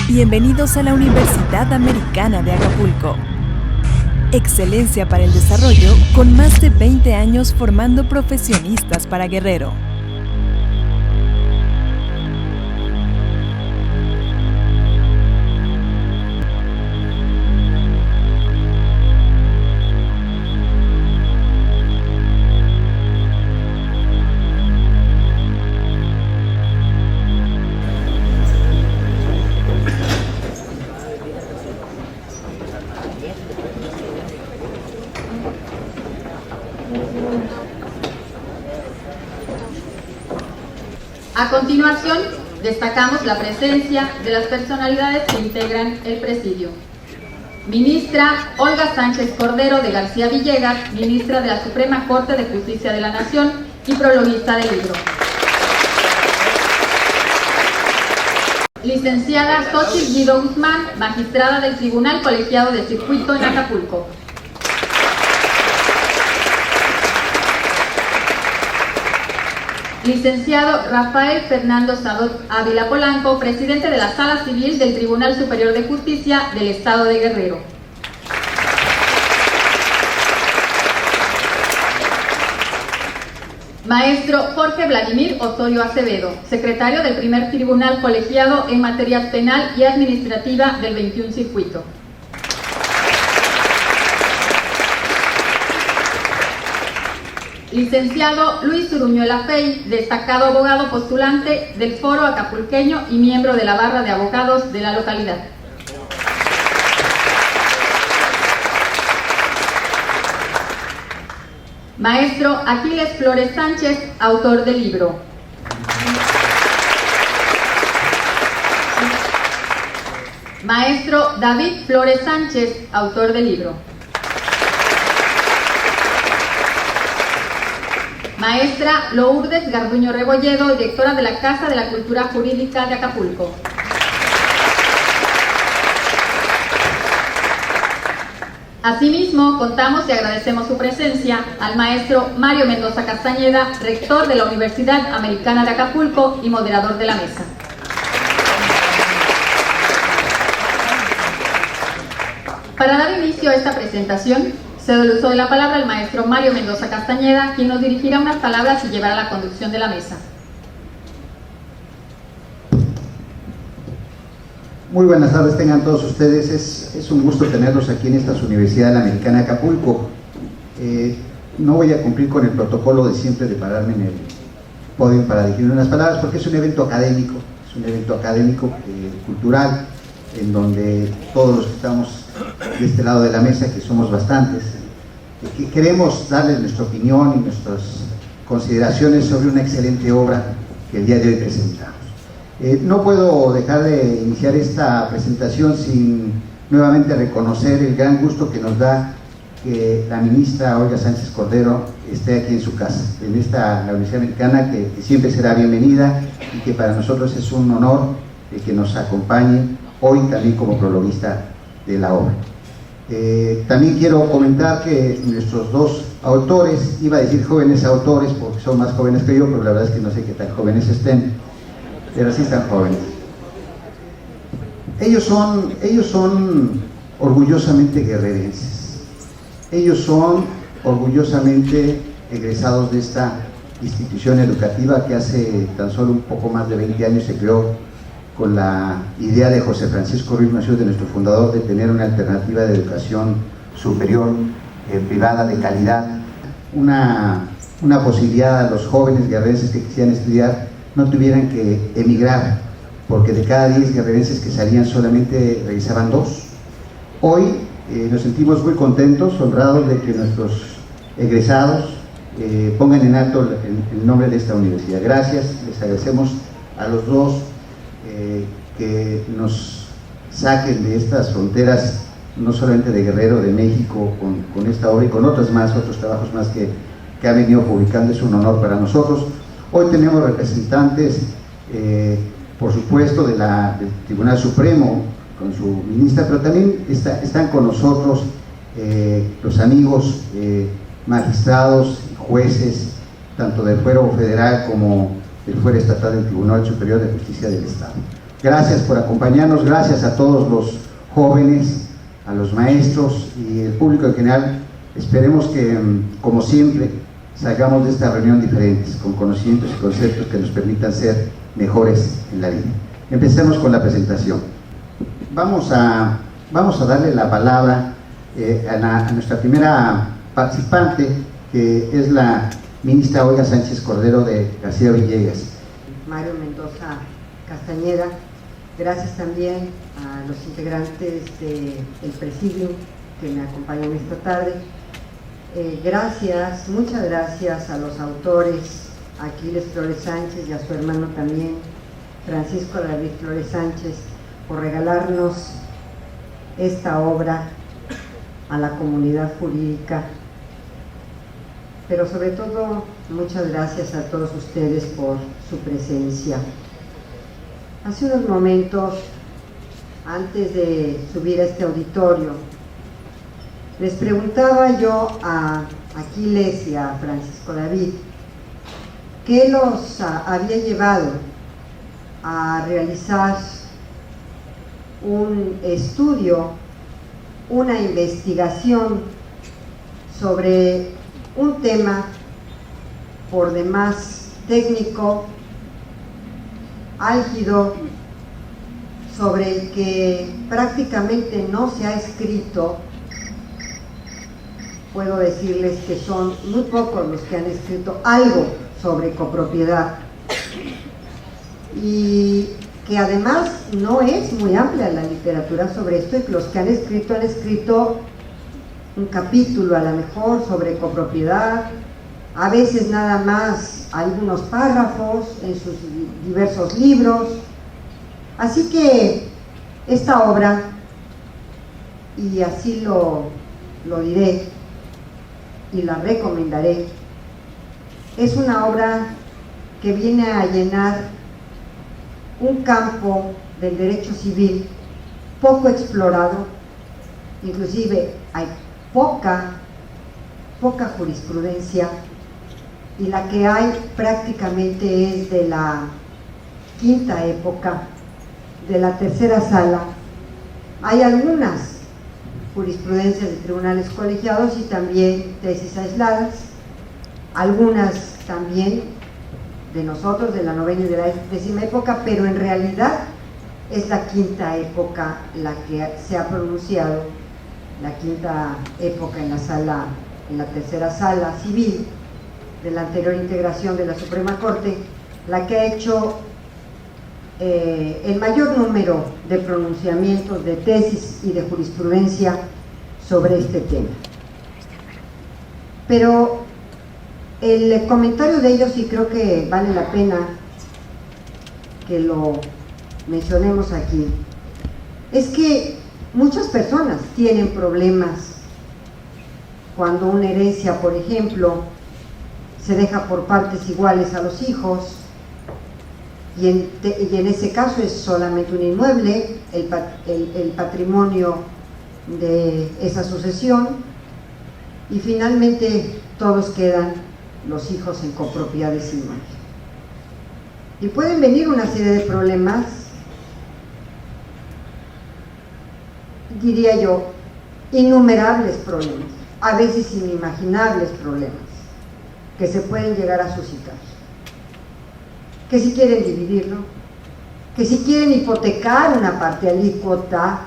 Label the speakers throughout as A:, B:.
A: Bienvenidos a la Universidad Americana de Acapulco. Excelencia para el desarrollo con más de 20 años formando profesionistas para Guerrero.
B: A continuación, destacamos la presencia de las personalidades que integran el presidio. Ministra Olga Sánchez Cordero de García Villegas, ministra de la Suprema Corte de Justicia de la Nación y prologuista del libro. Licenciada Xochitl Guido Guzmán, magistrada del Tribunal Colegiado de Circuito en Acapulco. Licenciado Rafael Fernando Sadot Ávila Polanco, presidente de la Sala Civil del Tribunal Superior de Justicia del Estado de Guerrero. Maestro Jorge Vladimir Osorio Acevedo, secretario del primer Tribunal Colegiado en Materia Penal y Administrativa del 21 Circuito. Licenciado Luis Uruñuela Fey, destacado abogado postulante del Foro Acapulqueño y miembro de la barra de abogados de la localidad. Maestro Aquiles Flores Sánchez, autor del libro. Maestro David Flores Sánchez, autor del libro. Maestra Lourdes Garduño Rebolledo, directora de la Casa de la Cultura Jurídica de Acapulco. Asimismo, contamos y agradecemos su presencia al maestro Mario Mendoza Castañeda, rector de la Universidad Americana de Acapulco y moderador de la mesa. Para dar inicio a esta presentación, cedo el uso de la palabra al maestro Mario Mendoza Castañeda, quien nos dirigirá unas palabras y llevará la conducción de la mesa.
C: Muy buenas tardes tengan todos ustedes, es un gusto tenerlos aquí en esta Universidad Americana de Acapulco. No voy a cumplir con el protocolo de siempre de pararme en el podio para dirigir unas palabras, porque es un evento académico, cultural, en donde todos los que estamos de este lado de la mesa, que somos bastantes, que queremos darles nuestra opinión y nuestras consideraciones sobre una excelente obra que el día de hoy presentamos. No puedo dejar de iniciar esta presentación sin nuevamente reconocer el gran gusto que nos da que la ministra Olga Sánchez Cordero esté aquí en su casa, en la Universidad Americana, que siempre será bienvenida y que para nosotros es un honor que nos acompañe hoy también como prologuista de la obra. También quiero comentar que nuestros dos autores, iba a decir jóvenes autores porque son más jóvenes que yo, pero la verdad es que no sé qué tan jóvenes estén, pero sí están jóvenes. Ellos son orgullosamente guerrerenses, ellos son orgullosamente egresados de esta institución educativa que hace tan solo un poco más de 20 años se creó con la idea de José Francisco Ruiz Massieu, de nuestro fundador, de tener una alternativa de educación superior, privada, de calidad, una posibilidad a los jóvenes guerrerenses que quisieran estudiar no tuvieran que emigrar, porque de cada 10 guerrerenses que salían solamente regresaban 2. Hoy nos sentimos muy contentos, honrados de que nuestros egresados pongan en alto el nombre de esta universidad. Gracias, les agradecemos a los dos que nos saquen de estas fronteras, no solamente de Guerrero, de México, con esta obra y con otros trabajos más que ha venido publicando. Es un honor para nosotros. Hoy tenemos representantes, por supuesto, del Tribunal Supremo, con su ministra, pero también están con nosotros los amigos magistrados y jueces, tanto del fuero federal como del fuero estatal del Tribunal Superior de Justicia del Estado. Gracias por acompañarnos, gracias a todos los jóvenes, a los maestros y el público en general. Esperemos que, como siempre, salgamos de esta reunión diferentes, con conocimientos y conceptos que nos permitan ser mejores en la vida. Empecemos con la presentación. Vamos a darle la palabra a nuestra primera participante, que es la ministra Olga Sánchez Cordero de García Villegas.
D: Mario Mendoza Castañeda, gracias también a los integrantes del Presidium que me acompañan esta tarde. Muchas gracias a los autores, a Aquiles Flores Sánchez y a su hermano también, Francisco David Flores Sánchez, por regalarnos esta obra a la comunidad jurídica. Pero sobre todo, muchas gracias a todos ustedes por su presencia. Hace unos momentos, antes de subir a este auditorio, les preguntaba yo a Aquiles y a Francisco David qué los había llevado a realizar un estudio, una investigación sobre un tema por demás técnico, álgido, sobre el que prácticamente no se ha escrito. Puedo decirles que son muy pocos los que han escrito algo sobre copropiedad, y que además no es muy amplia la literatura sobre esto, y los que han escrito un capítulo a lo mejor sobre copropiedad, a veces nada más algunos párrafos en sus diversos libros. Así que esta obra, y así lo diré y la recomendaré, es una obra que viene a llenar un campo del derecho civil poco explorado. Inclusive hay poca jurisprudencia, y la que hay prácticamente es de la quinta época, de la tercera sala. Hay algunas jurisprudencias de tribunales colegiados y también tesis aisladas, algunas también de nosotros, de la novena y de la décima época, pero en realidad es la quinta época la que se ha pronunciado, la quinta época en la tercera sala civil de la anterior integración de la Suprema Corte, la que ha hecho el mayor número de pronunciamientos, de tesis y de jurisprudencia sobre este tema. Pero el comentario de ellos, y creo que vale la pena que lo mencionemos aquí, es que muchas personas tienen problemas cuando una herencia, por ejemplo, se deja por partes iguales a los hijos, y en ese caso es solamente un inmueble, el patrimonio de esa sucesión, y finalmente todos quedan los hijos en copropiedades inmuebles. Y pueden venir una serie de problemas, diría yo, innumerables problemas, a veces inimaginables problemas, que se pueden llegar a suscitar. Que si quieren dividirlo, que si quieren hipotecar una parte alícuota,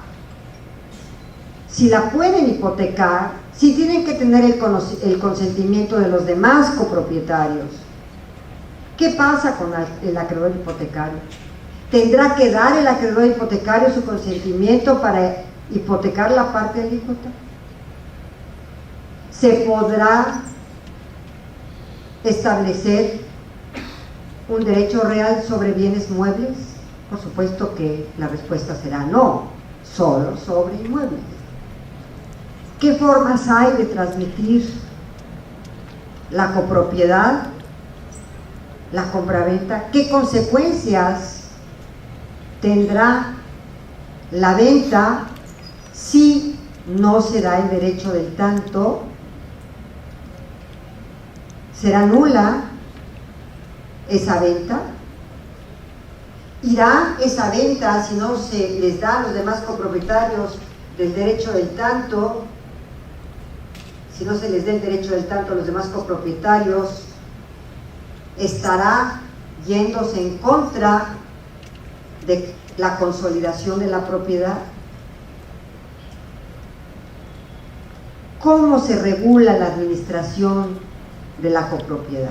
D: si la pueden hipotecar, si tienen que tener el consentimiento de los demás copropietarios. ¿Qué pasa con el acreedor hipotecario? ¿Tendrá que dar el acreedor hipotecario su consentimiento para hipotecar la parte alícuota? ¿Se podrá establecer un derecho real sobre bienes muebles? Por supuesto que la respuesta será no, solo sobre inmuebles. ¿Qué formas hay de transmitir la copropiedad, la compraventa? ¿Qué consecuencias tendrá la venta si no se da el derecho del tanto? ¿Será nula esa venta? irá esa venta si no se les da a los demás copropietarios del derecho del tanto, si no se les da el derecho del tanto a los demás copropietarios, estará yéndose en contra de la consolidación de la propiedad. ¿Cómo se regula la administración de la copropiedad?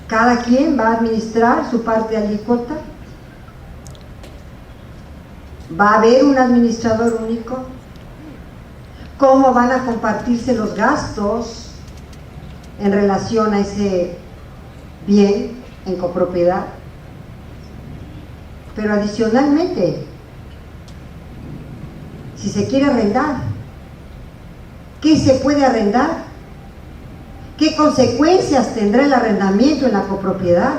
D: ¿Cada quien va a administrar su parte alícuota? ¿Va a haber un administrador único? ¿Cómo van a compartirse los gastos en relación a ese bien en copropiedad? Pero adicionalmente, si se quiere arrendar, ¿qué se puede arrendar? ¿Qué consecuencias tendrá el arrendamiento en la copropiedad?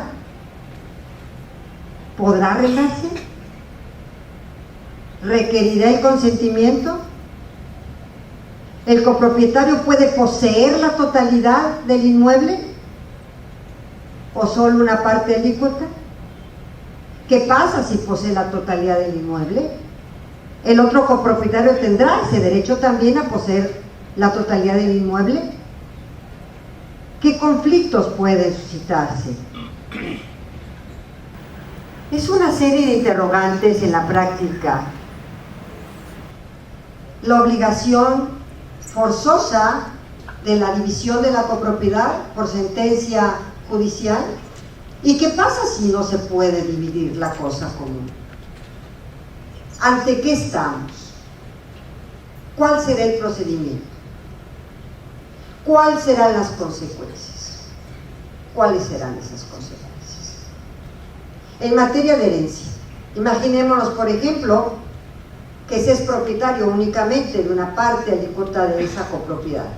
D: ¿Podrá arrendarse? ¿Requerirá el consentimiento? ¿El copropietario puede poseer la totalidad del inmueble o solo una parte alícuota? ¿Qué pasa si posee la totalidad del inmueble? ¿El otro copropietario tendrá ese derecho también a poseer la totalidad del inmueble? ¿Qué conflictos pueden suscitarse? Es una serie de interrogantes en la práctica. La obligación forzosa de la división de la copropiedad por sentencia judicial. ¿Y qué pasa si no se puede dividir la cosa común? ¿Ante qué estamos? ¿Cuál será el procedimiento? ¿Cuáles serán las consecuencias? ¿Cuáles serán esas consecuencias? En materia de herencia, imaginémonos, por ejemplo, que se es propietario únicamente de una parte alícuota de esa copropiedad.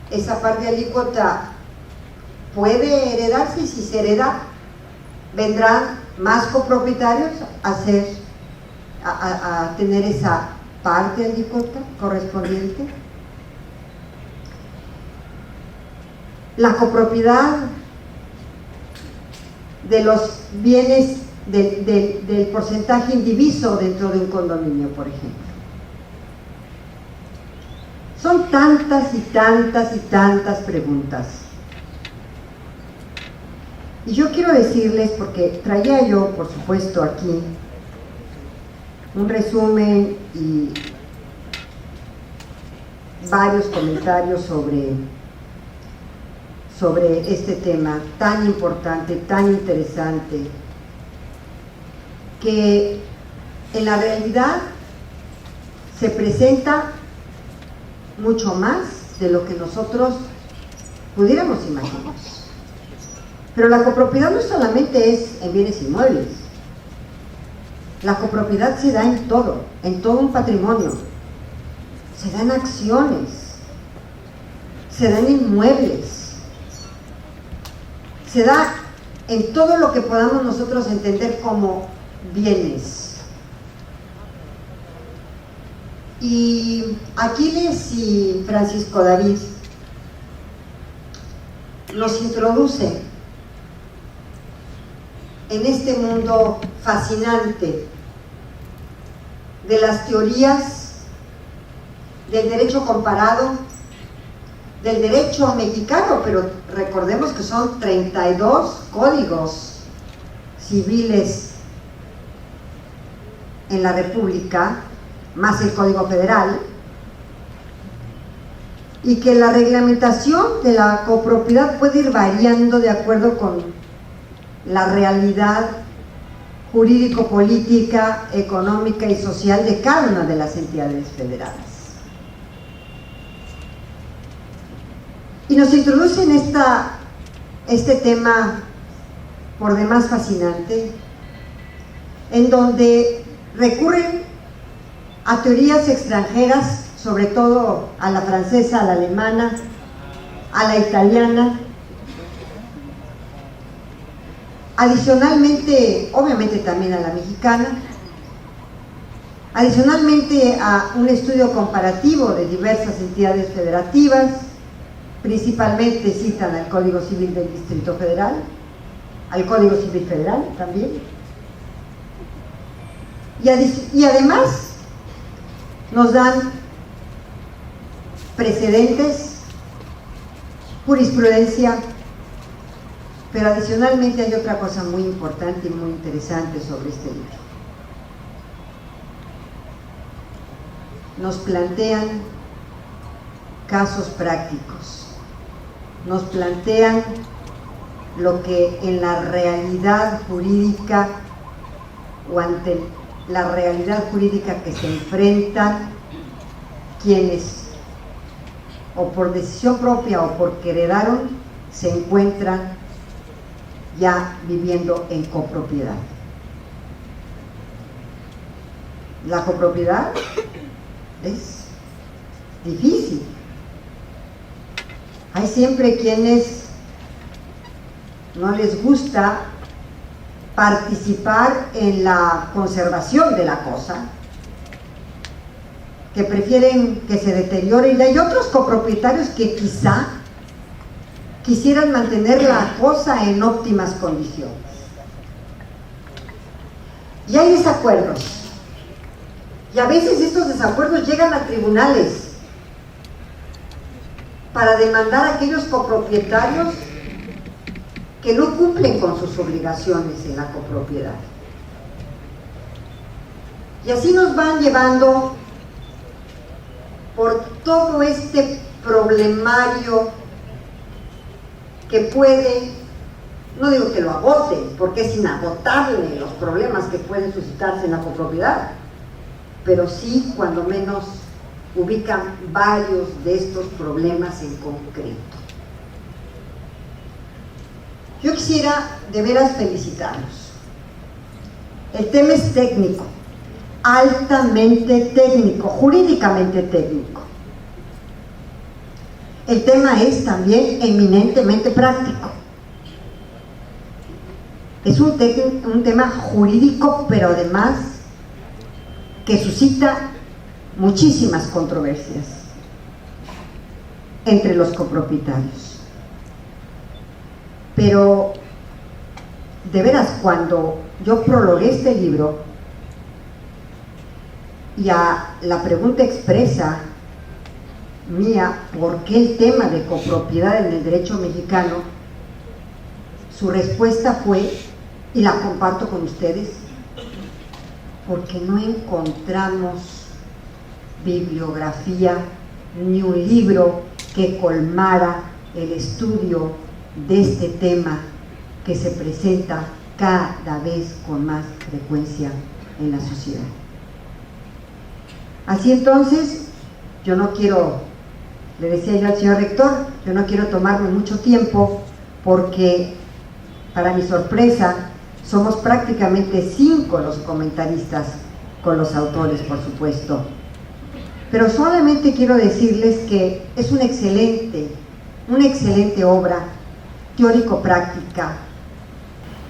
D: Esa parte alícuota puede heredarse, y si se hereda, vendrán más copropietarios a tener esa parte alícuota correspondiente. La copropiedad de los bienes del porcentaje indiviso dentro de un condominio, por ejemplo. Son tantas y tantas y tantas preguntas. Y yo quiero decirles, porque traía yo, por supuesto, aquí un resumen y varios comentarios sobre este tema tan importante, tan interesante, que en la realidad se presenta mucho más de lo que nosotros pudiéramos imaginar. Pero la copropiedad no solamente es en bienes inmuebles. La copropiedad se da en todo un patrimonio. Se da en acciones, se da en inmuebles, se da en todo lo que podamos nosotros entender como bienes. Y Aquiles y Francisco David nos introducen en este mundo fascinante de las teorías del derecho comparado, del derecho mexicano, pero recordemos que son 32 códigos civiles en la República, más el Código Federal, y que la reglamentación de la copropiedad puede ir variando de acuerdo con la realidad jurídico-política, económica y social de cada una de las entidades federadas. Y nos introducen este tema por demás fascinante, en donde recurren a teorías extranjeras, sobre todo a la francesa, a la alemana, a la italiana. Adicionalmente, obviamente también a la mexicana, adicionalmente a un estudio comparativo de diversas entidades federativas, principalmente citan al Código Civil del Distrito Federal, al Código Civil Federal también, y además nos dan precedentes, jurisprudencia, pero adicionalmente hay otra cosa muy importante y muy interesante sobre este libro. Nos plantean casos prácticos, nos plantean lo que en la realidad jurídica o ante la realidad jurídica que se enfrentan quienes o por decisión propia o porque heredaron se encuentran ya viviendo en copropiedad. La copropiedad es difícil. Hay siempre quienes no les gusta participar en la conservación de la cosa, que prefieren que se deteriore, y hay otros copropietarios que quizá quisieran mantener la cosa en óptimas condiciones. Y hay desacuerdos, y a veces estos desacuerdos llegan a tribunales para demandar a aquellos copropietarios que no cumplen con sus obligaciones en la copropiedad. Y así nos van llevando por todo este problemario que puede, no digo que lo agote, porque es inagotable los problemas que pueden suscitarse en la copropiedad, pero sí, cuando menos, ubican varios de estos problemas en concreto. Yo quisiera de veras felicitarlos. El tema es técnico, altamente técnico, jurídicamente técnico. El tema es también eminentemente práctico. Es un tema jurídico, pero además que suscita muchísimas controversias entre los copropietarios. Pero, de veras, cuando yo prologué este libro y a la pregunta expresa mía, ¿por qué el tema de copropiedad en el derecho mexicano?, su respuesta fue, y la comparto con ustedes, porque no encontramos bibliografía ni un libro que colmara el estudio de este tema que se presenta cada vez con más frecuencia en la sociedad. Así entonces, yo no quiero, le decía yo al señor rector, yo no quiero tomarme mucho tiempo, porque para mi sorpresa somos prácticamente 5 los comentaristas, con los autores, por supuesto, pero solamente quiero decirles que es una excelente obra teórico-práctica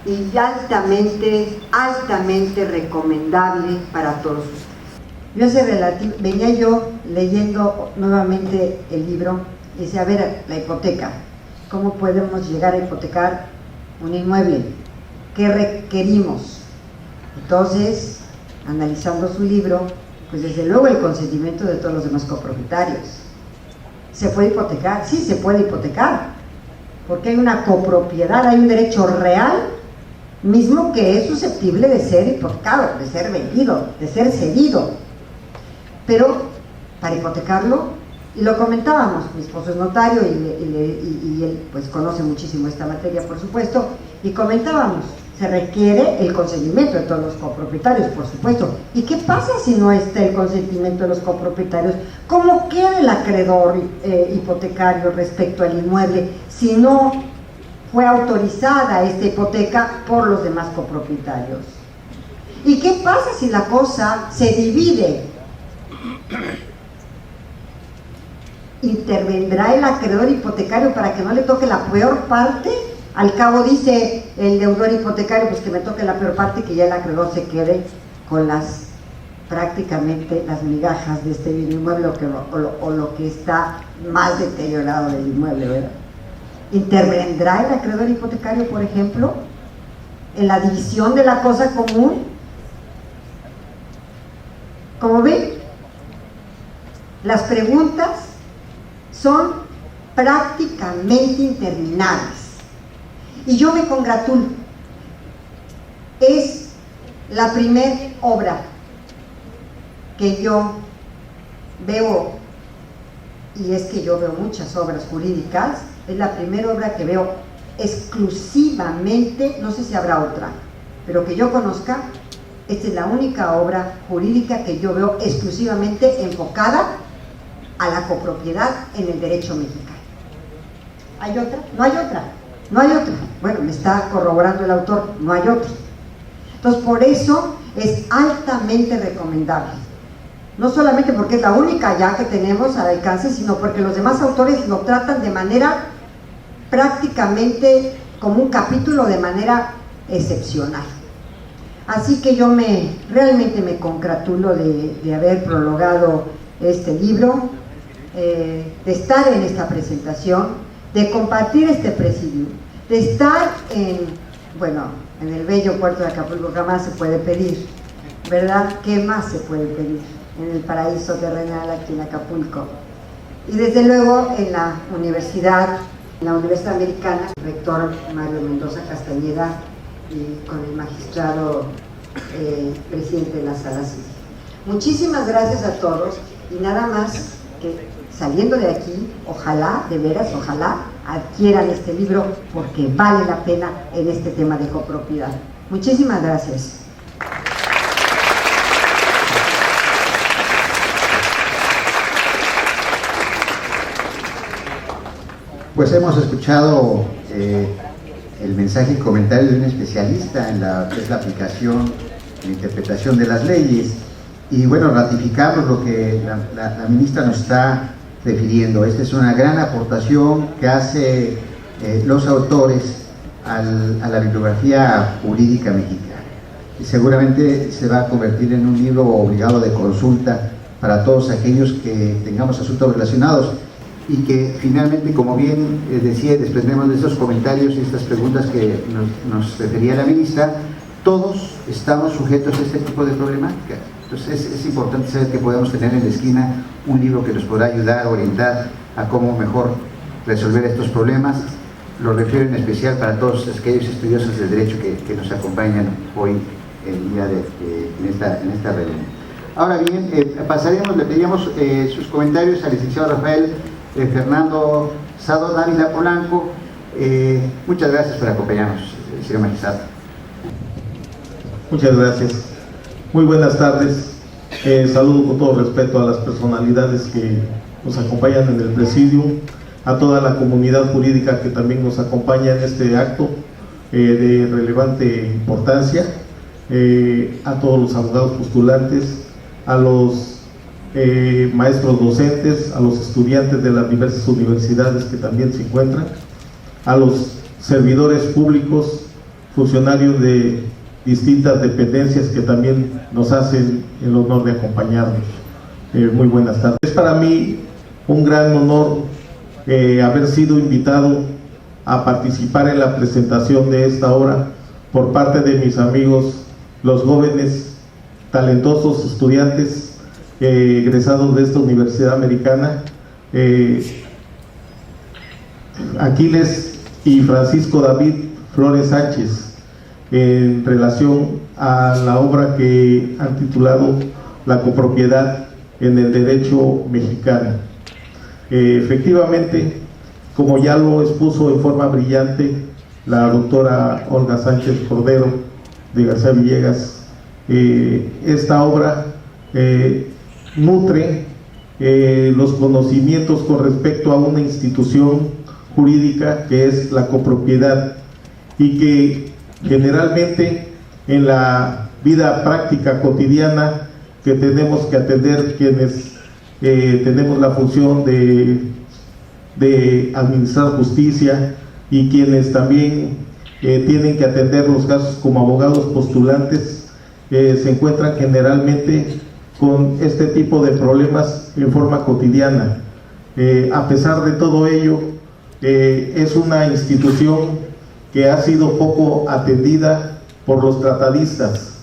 D: y altamente recomendable para todos ustedes. Venía yo leyendo nuevamente el libro y decía, a ver, la hipoteca, ¿cómo podemos llegar a hipotecar un inmueble? ¿Qué requerimos? Entonces, analizando su libro, pues desde luego el consentimiento de todos los demás copropietarios. ¿Se puede hipotecar? Sí, se puede hipotecar, porque hay una copropiedad, hay un derecho real mismo que es susceptible de ser hipotecado, de ser vendido, de ser cedido. Pero para hipotecarlo, y lo comentábamos, mi esposo es notario y él pues conoce muchísimo esta materia, por supuesto, y comentábamos, se requiere el consentimiento de todos los copropietarios, por supuesto. ¿Y qué pasa si no está el consentimiento de los copropietarios? ¿Cómo queda el acreedor hipotecario respecto al inmueble si no fue autorizada esta hipoteca por los demás copropietarios? ¿Y qué pasa si la cosa se divide? ¿Intervendrá el acreedor hipotecario para que no le toque la peor parte? Al cabo dice el deudor hipotecario, pues que me toque la peor parte y que ya el acreedor se quede con las prácticamente las migajas de este bien inmueble o lo que está más deteriorado del inmueble, ¿verdad? ¿Intervendrá el acreedor hipotecario, por ejemplo, en la división de la cosa común? Como ven, las preguntas son prácticamente interminables y yo me congratulo. Es la primera obra que yo veo, y es que yo veo muchas obras jurídicas, es la primera obra que veo exclusivamente, no sé si habrá otra, pero que yo conozca, esta es la única obra jurídica que yo veo exclusivamente enfocada a la copropiedad en el derecho mexicano. ¿Hay otra? No hay otra, no hay otra. Bueno, me está corroborando el autor, no hay otra. Entonces, por eso es altamente recomendable. No solamente porque es la única ya que tenemos al alcance, sino porque los demás autores lo tratan de manera prácticamente como un capítulo, de manera excepcional. Así que yo realmente me congratulo de haber prologado este libro, de estar en esta presentación, de compartir este presidio, de estar en el bello puerto de Acapulco. ¿Qué más se puede pedir? ¿Verdad? ¿Qué más se puede pedir? En el paraíso terrenal aquí en Acapulco. Y desde luego en la Universidad Americana, el rector Mario Mendoza Castañeda, y con el magistrado presidente de la Sala Civil. Muchísimas gracias a todos, y nada más que saliendo de aquí, ojalá, de veras, ojalá adquieran este libro, porque vale la pena en este tema de copropiedad. Muchísimas gracias.
C: Pues hemos escuchado el mensaje y comentario de un especialista en la aplicación e interpretación de las leyes, y bueno, ratificamos lo que la ministra nos está refiriendo. Esta es una gran aportación que hace los autores a la bibliografía jurídica mexicana, y seguramente se va a convertir en un libro obligado de consulta para todos aquellos que tengamos asuntos relacionados, y que finalmente, como bien decía, desprendemos de estos comentarios y estas preguntas que nos refería la ministra, todos estamos sujetos a este tipo de problemática. Entonces es importante saber que podemos tener en la esquina un libro que nos podrá ayudar, orientar a cómo mejor resolver estos problemas. Lo refiero en especial para todos aquellos estudiosos del derecho que nos acompañan hoy en esta reunión. Ahora bien, pasaremos, le pedíamos sus comentarios al licenciado Rafael Fernando Sado Dávila Polanco. Muchas gracias por acompañarnos, señor magistrado.
E: Muchas gracias. Muy buenas tardes. Saludo con todo respeto a las personalidades que nos acompañan en el presidio, a toda la comunidad jurídica que también nos acompaña en este acto de relevante importancia, a todos los abogados postulantes, a los maestros docentes, a los estudiantes de las diversas universidades que también se encuentran, a los servidores públicos, funcionarios de distintas dependencias que también nos hacen el honor de acompañarnos. Muy buenas tardes. Es para mí un gran honor haber sido invitado a participar en la presentación de esta obra por parte de mis amigos, los jóvenes, talentosos estudiantes egresados de esta Universidad Americana, Aquiles y Francisco David Flores Sánchez, en relación a la obra que han titulado La copropiedad en el derecho mexicano. Efectivamente, como ya lo expuso en forma brillante la doctora Olga Sánchez Cordero de García Villegas, esta obra nutre los conocimientos con respecto a una institución jurídica que es la copropiedad, y que generalmente en la vida práctica cotidiana que tenemos que atender quienes tenemos la función de administrar justicia, y quienes también tienen que atender los casos como abogados postulantes, se encuentran generalmente con este tipo de problemas en forma cotidiana. A pesar de todo ello, es una institución que ha sido poco atendida por los tratadistas.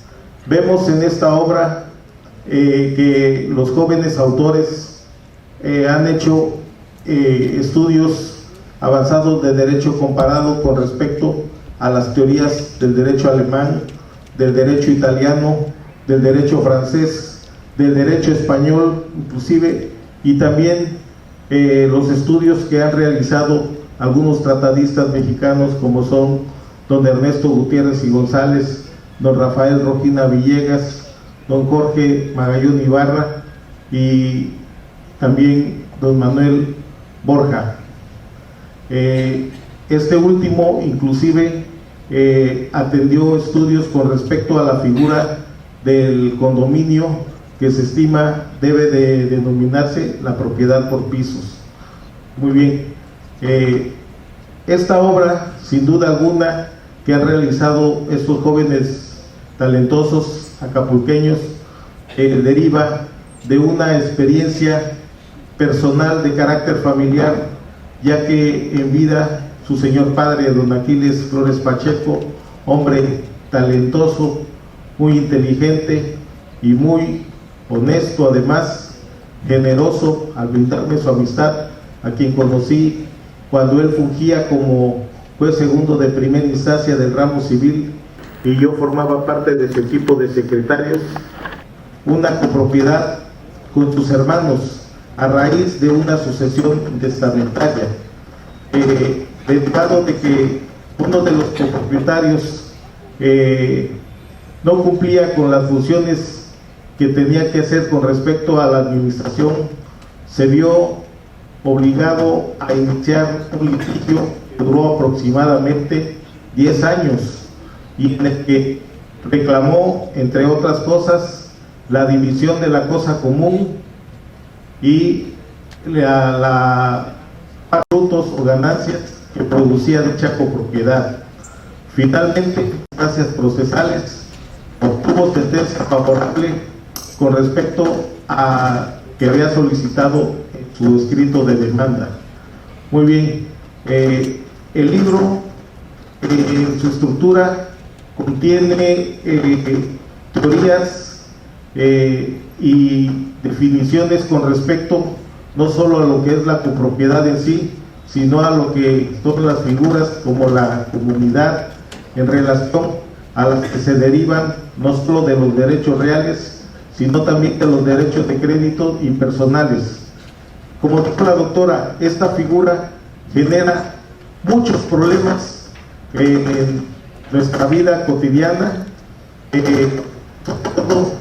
E: Vemos en esta obra que los jóvenes autores han hecho estudios avanzados de derecho comparado con respecto a las teorías del derecho alemán, del derecho italiano, del derecho francés, del derecho español inclusive, y también los estudios que han realizado algunos tratadistas mexicanos como son don Ernesto Gutiérrez y González, don Rafael Rojina Villegas, don Jorge Magallón Ibarra y también don Manuel Borja. Este último inclusive atendió estudios con respecto a la figura del condominio, que se estima debe de denominarse la propiedad por pisos. Muy bien, esta obra sin duda alguna que han realizado estos jóvenes talentosos acapulqueños deriva de una experiencia personal de carácter familiar, ya que en vida su señor padre, don Aquiles Flores Pacheco, hombre talentoso, muy inteligente y muy honesto, además generoso al brindarme su amistad, a quien conocí cuando él fungía como juez segundo de primera instancia del ramo civil y yo formaba parte de su equipo de secretarios, una copropiedad con sus hermanos a raíz de una sucesión testamentaria, derivado de que uno de los copropietarios no cumplía con las funciones que tenía que hacer con respecto a la administración, se vio obligado a iniciar un litigio que duró aproximadamente 10 años y en el que reclamó, entre otras cosas, la división de la cosa común y la frutos o ganancias que producía dicha copropiedad. Finalmente, gracias procesales, obtuvo sentencia favorable con respecto a que había solicitado su escrito de demanda. Muy bien, el libro en su estructura contiene teorías y definiciones con respecto no solo a lo que es la copropiedad en sí, sino a lo que son las figuras como la comunidad en relación a las que se derivan no solo de los derechos reales, sino también de los derechos de crédito y personales. Como dijo la doctora, esta figura genera muchos problemas en nuestra vida cotidiana, todo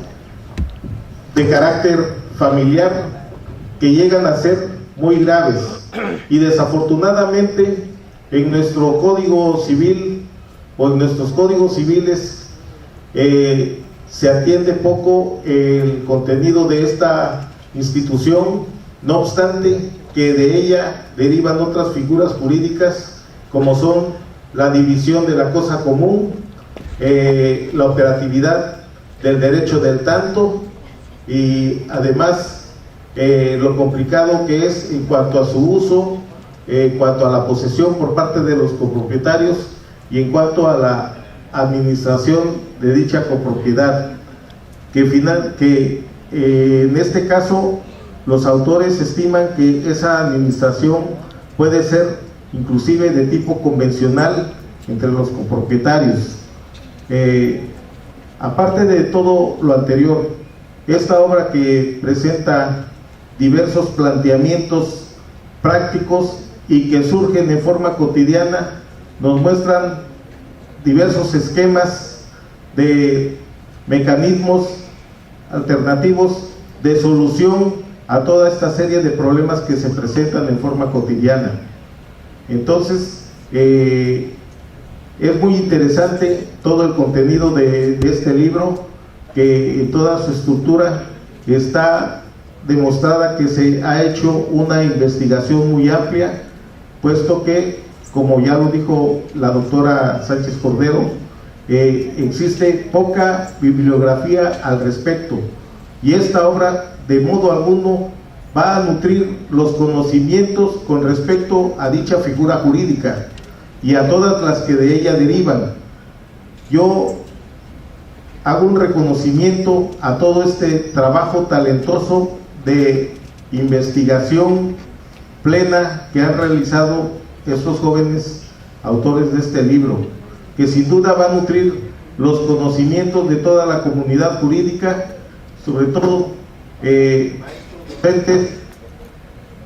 E: de carácter familiar, que llegan a ser muy graves, y desafortunadamente en nuestro código civil o en nuestros códigos civiles se atiende poco el contenido de esta institución, no obstante que de ella derivan otras figuras jurídicas como son la división de la cosa común, la operatividad del derecho del tanto y además lo complicado que es en cuanto a su uso, en cuanto a la posesión por parte de los copropietarios y en cuanto a la administración de dicha copropiedad, que en este caso los autores estiman que esa administración puede ser inclusive de tipo convencional entre los copropietarios. Aparte de todo lo anterior, esta obra que presenta diversos planteamientos prácticos y que surgen en forma cotidiana, nos muestran diversos esquemas de mecanismos alternativos de solución a toda esta serie de problemas que se presentan en forma cotidiana. Entonces, es muy interesante todo el contenido de este libro, que en toda su estructura está demostrada que se ha hecho una investigación muy amplia, puesto que, como ya lo dijo la doctora Sánchez Cordero, existe poca bibliografía al respecto, y esta obra de modo alguno va a nutrir los conocimientos con respecto a dicha figura jurídica y a todas las que de ella derivan. Yo hago un reconocimiento a todo este trabajo talentoso de investigación plena que han realizado estos jóvenes autores de este libro, que sin duda va a nutrir los conocimientos de toda la comunidad jurídica, sobre todo docentes,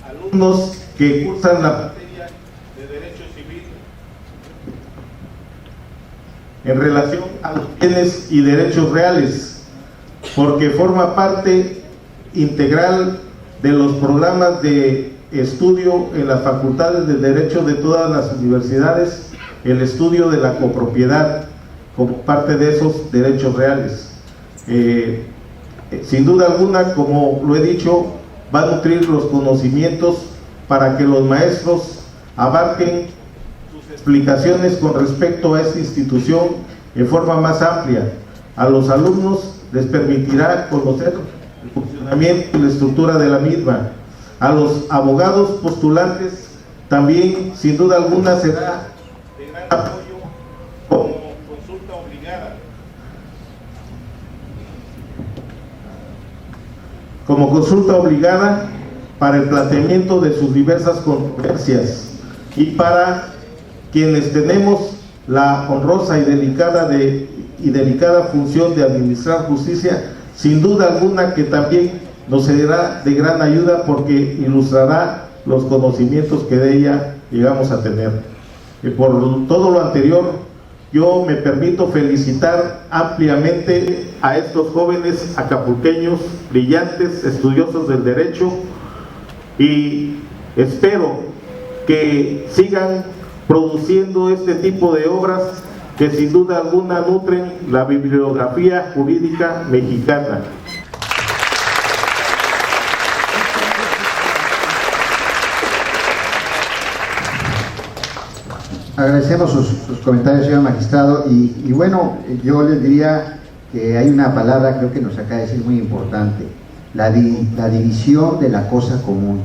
E: alumnos que cursan la materia de Derecho Civil en relación a los bienes y derechos reales, porque forma parte integral de los programas de estudio en las facultades de Derecho de todas las universidades, el estudio de la copropiedad como parte de esos derechos reales. Sin duda alguna, como lo he dicho, va a nutrir los conocimientos para que los maestros abarquen sus explicaciones con respecto a esta institución en forma más amplia. A los alumnos les permitirá conocer el funcionamiento y la estructura de la misma. A los abogados postulantes también, sin duda alguna, será de gran apoyo como consulta obligada. Como consulta obligada para el planteamiento de sus diversas controversias, y para quienes tenemos la honrosa y delicada función de administrar justicia, sin duda alguna que también nos será de gran ayuda, porque ilustrará los conocimientos que de ella llegamos a tener. Y por todo lo anterior, yo me permito felicitar ampliamente a estos jóvenes acapulqueños, brillantes, estudiosos del derecho, y espero que sigan produciendo este tipo de obras que sin duda alguna nutren la bibliografía jurídica mexicana.
C: Agradecemos sus comentarios, señor magistrado, y bueno, yo les diría que hay una palabra, creo que nos acaba de decir, muy importante: la división de la cosa común.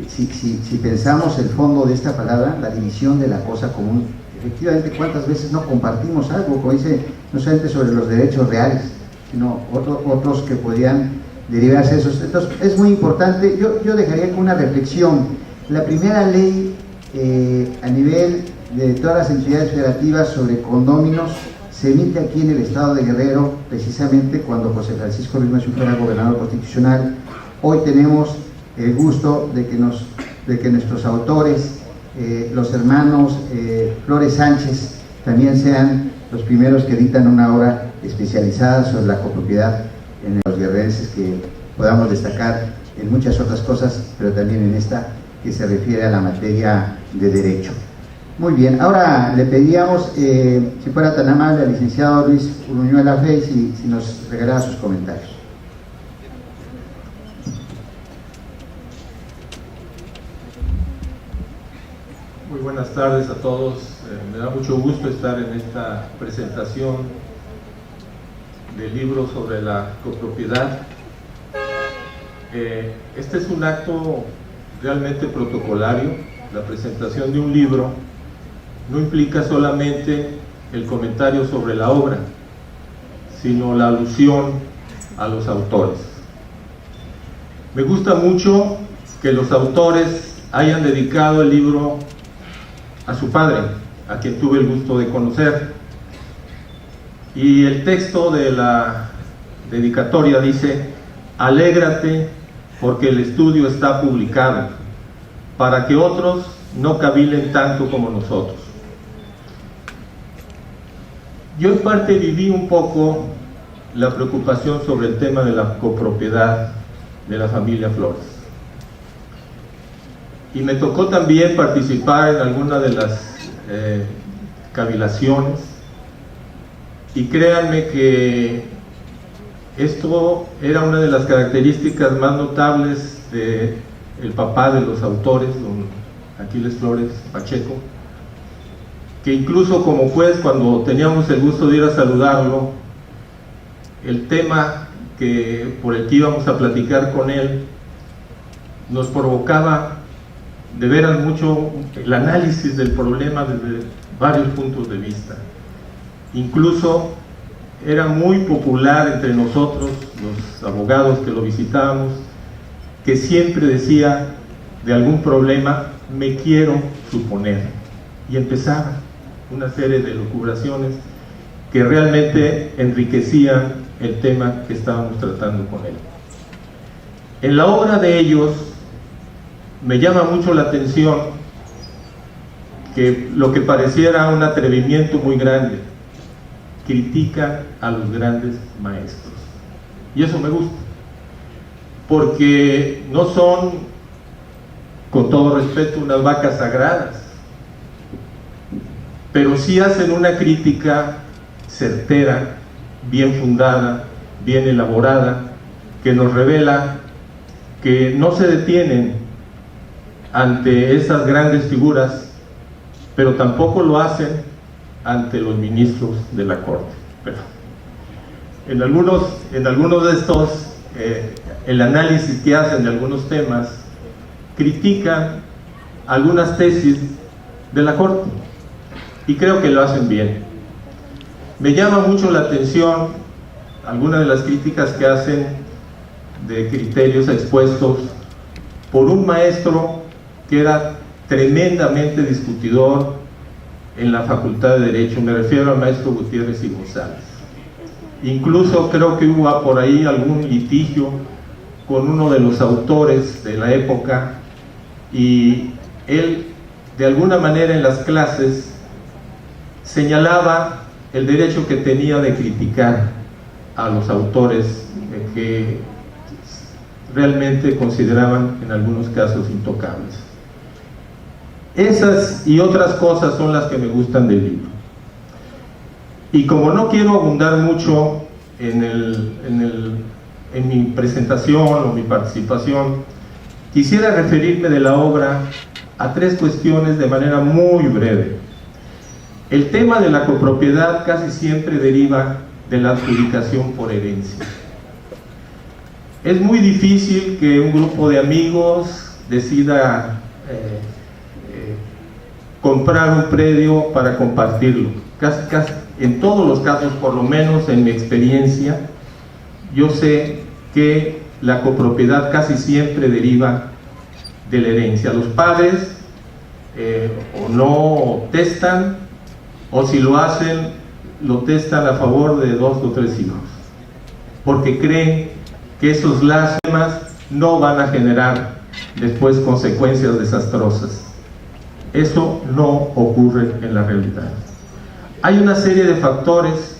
C: Si pensamos el fondo de esta palabra, la división de la cosa común, efectivamente, ¿cuántas veces no compartimos algo? Como dice, no solamente sobre los derechos reales, sino otros que podrían derivarse de esos. Entonces, es muy importante. Yo dejaría con una reflexión. La primera ley a nivel de todas las entidades federativas sobre condóminos se emite aquí en el estado de Guerrero, precisamente cuando José Francisco Ruiz Massieu fuera gobernador constitucional. Hoy tenemos el gusto de que nuestros autores, los hermanos Flores Sánchez, también sean los primeros que dictan una obra especializada sobre la copropiedad en los guerrerenses, que podamos destacar en muchas otras cosas, pero también en esta que se refiere a la materia de derecho. Muy bien, ahora le pedíamos, si fuera tan amable, al licenciado Luis Uruñuela Fey, si nos regalaba sus comentarios.
F: Muy buenas tardes a todos. Me da mucho gusto estar en esta presentación del libro sobre la copropiedad. Este es un acto realmente protocolario. La presentación de un libro no implica solamente el comentario sobre la obra, sino la alusión a los autores. Me gusta mucho que los autores hayan dedicado el libro a su padre, a quien tuve el gusto de conocer. Y el texto de la dedicatoria dice: alégrate porque el estudio está publicado, para que otros no cavilen tanto como nosotros. Yo en parte viví un poco la preocupación sobre el tema de la copropiedad de la familia Flores. Y me tocó también participar en alguna de las cavilaciones, y créanme que esto era una de las características más notables del papá de los autores, don Aquiles Flores Pacheco, que incluso como juez, cuando teníamos el gusto de ir a saludarlo, el tema por el que íbamos a platicar con él nos provocaba de veras mucho el análisis del problema desde varios puntos de vista. Incluso era muy popular entre nosotros, los abogados que lo visitábamos, que siempre decía de algún problema, me quiero suponer, y empezaba una serie de lucubraciones que realmente enriquecían el tema que estábamos tratando con él. En la obra de ellos me llama mucho la atención que lo que pareciera un atrevimiento muy grande, critican a los grandes maestros, y eso me gusta, porque no son, con todo respeto, unas vacas sagradas, pero sí hacen una crítica certera, bien fundada, bien elaborada, que nos revela que no se detienen ante esas grandes figuras, pero tampoco lo hacen ante los ministros de la Corte. Pero en algunos de estos, el análisis que hacen de algunos temas, critican algunas tesis de la Corte, y creo que lo hacen bien. Me llama mucho la atención algunas de las críticas que hacen de criterios expuestos por un maestro que era tremendamente discutidor en la Facultad de Derecho. Me refiero al maestro Gutiérrez y González. Incluso creo que hubo por ahí algún litigio con uno de los autores de la época, y él de alguna manera en las clases señalaba el derecho que tenía de criticar a los autores que realmente consideraban en algunos casos intocables. Esas y otras cosas son las que me gustan del libro. Y como no quiero abundar mucho en mi presentación o mi participación, quisiera referirme de la obra a tres cuestiones de manera muy breve. El tema de la copropiedad casi siempre deriva de la adjudicación por herencia. Es muy difícil que un grupo de amigos decida comprar un predio para compartirlo. Casi, en todos los casos, por lo menos en mi experiencia, yo sé que la copropiedad casi siempre deriva de la herencia. Los padres o no testan, o si lo hacen, lo testan a favor de 2 o 3 hijos, porque creen que esos lazos no van a generar después consecuencias desastrosas. Eso no ocurre en la realidad. Hay una serie de factores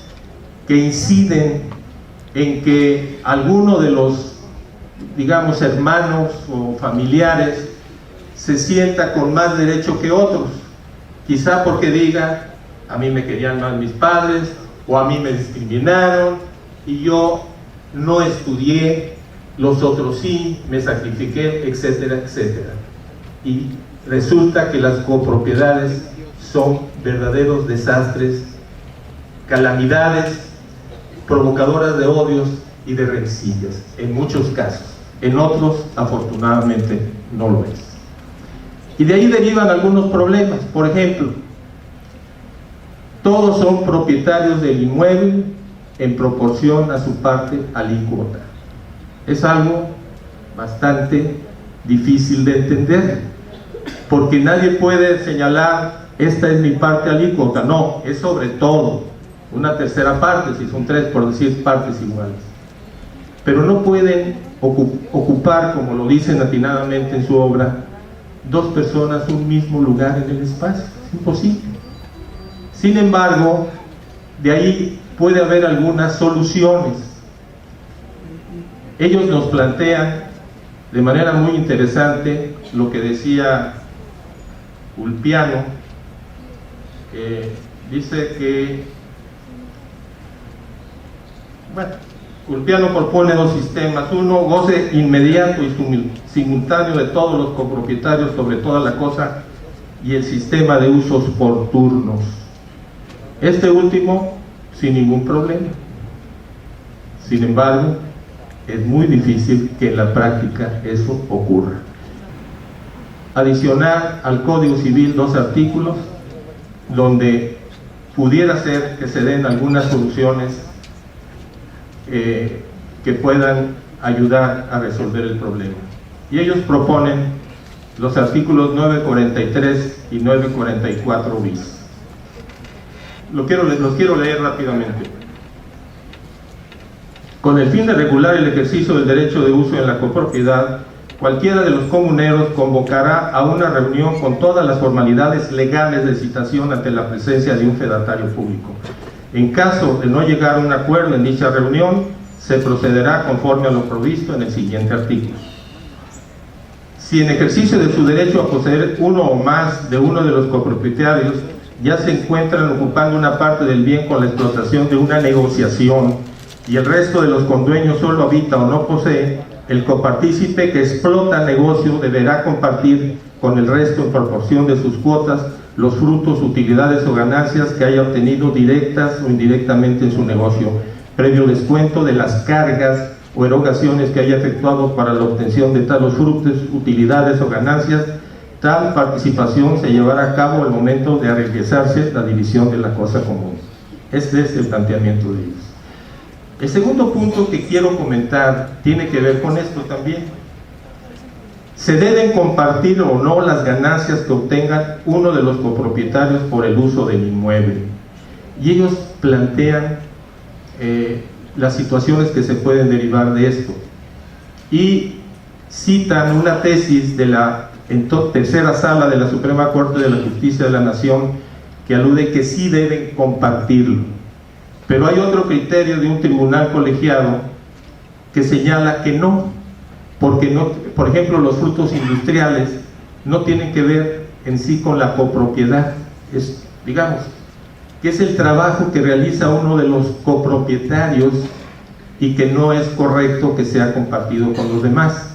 F: que inciden en que alguno de los, digamos, hermanos o familiares se sienta con más derecho que otros, quizá porque diga, a mí me querían más mis padres, o a mí me discriminaron y yo no estudié, los otros sí, me sacrifiqué, etcétera, etcétera. Y resulta que las copropiedades son verdaderos desastres, calamidades provocadoras de odios y de rencillas, en muchos casos. En otros, afortunadamente, no lo es. Y de ahí derivan algunos problemas. Por ejemplo, todos son propietarios del inmueble en proporción a su parte alícuota. Es algo bastante difícil de entender, porque nadie puede señalar, esta es mi parte alícuota. No, es sobre todo una tercera parte, si son 3, por decir partes iguales. Pero no pueden ocupar, como lo dicen atinadamente en su obra, 2 personas un mismo lugar en el espacio. Es imposible. Sin embargo, de ahí puede haber algunas soluciones. Ellos nos plantean de manera muy interesante lo que decía Ulpiano, que dice que, bueno, Ulpiano propone 2 sistemas: uno, goce inmediato y simultáneo de todos los copropietarios sobre toda la cosa, y el sistema de usos por turnos. Este último, sin ningún problema. Sin embargo, es muy difícil que en la práctica eso ocurra. Adicionar al Código Civil 2 artículos donde pudiera ser que se den algunas soluciones que puedan ayudar a resolver el problema. Y ellos proponen los artículos 943 y 944 bis. Los quiero leer rápidamente. Con el fin de regular el ejercicio del derecho de uso en la copropiedad, cualquiera de los comuneros convocará a una reunión con todas las formalidades legales de citación ante la presencia de un fedatario público. En caso de no llegar a un acuerdo en dicha reunión, se procederá conforme a lo provisto en el siguiente artículo. Si en ejercicio de su derecho a poseer uno o más de uno de los copropietarios ya se encuentran ocupando una parte del bien con la explotación de una negociación y el resto de los condueños solo habita o no posee, el copartícipe que explota el negocio deberá compartir con el resto en proporción de sus cuotas los frutos, utilidades o ganancias que haya obtenido directas o indirectamente en su negocio, previo descuento de las cargas o erogaciones que haya efectuado para la obtención de tales frutos, utilidades o ganancias. Tal participación se llevará a cabo al momento de realizarse la división de la cosa común. Este es el planteamiento de ellos. El segundo punto que quiero comentar tiene que ver con esto también. Se deben compartir o no las ganancias que obtengan uno de los copropietarios por el uso del inmueble. Y ellos plantean las situaciones que se pueden derivar de esto. Y citan una tesis de la tercera sala de la Suprema Corte de la Justicia de la Nación que alude que sí deben compartirlo. Pero hay otro criterio de un tribunal colegiado que señala que no, porque no, por ejemplo, los frutos industriales no tienen que ver en sí con la copropiedad, digamos, que es el trabajo que realiza uno de los copropietarios y que no es correcto que sea compartido con los demás.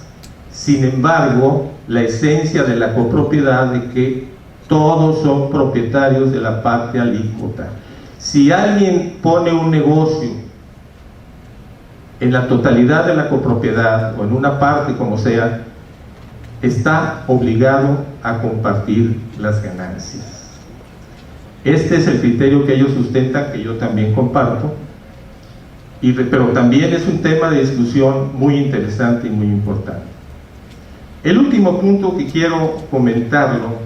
F: Sin embargo, la esencia de la copropiedad de que todos son propietarios de la parte alícuota. Si alguien pone un negocio en la totalidad de la copropiedad o en una parte como sea, está obligado a compartir las ganancias. Este es el criterio que ellos sustentan, que yo también comparto, pero también es un tema de discusión muy interesante y muy importante. El último punto que quiero comentarlo: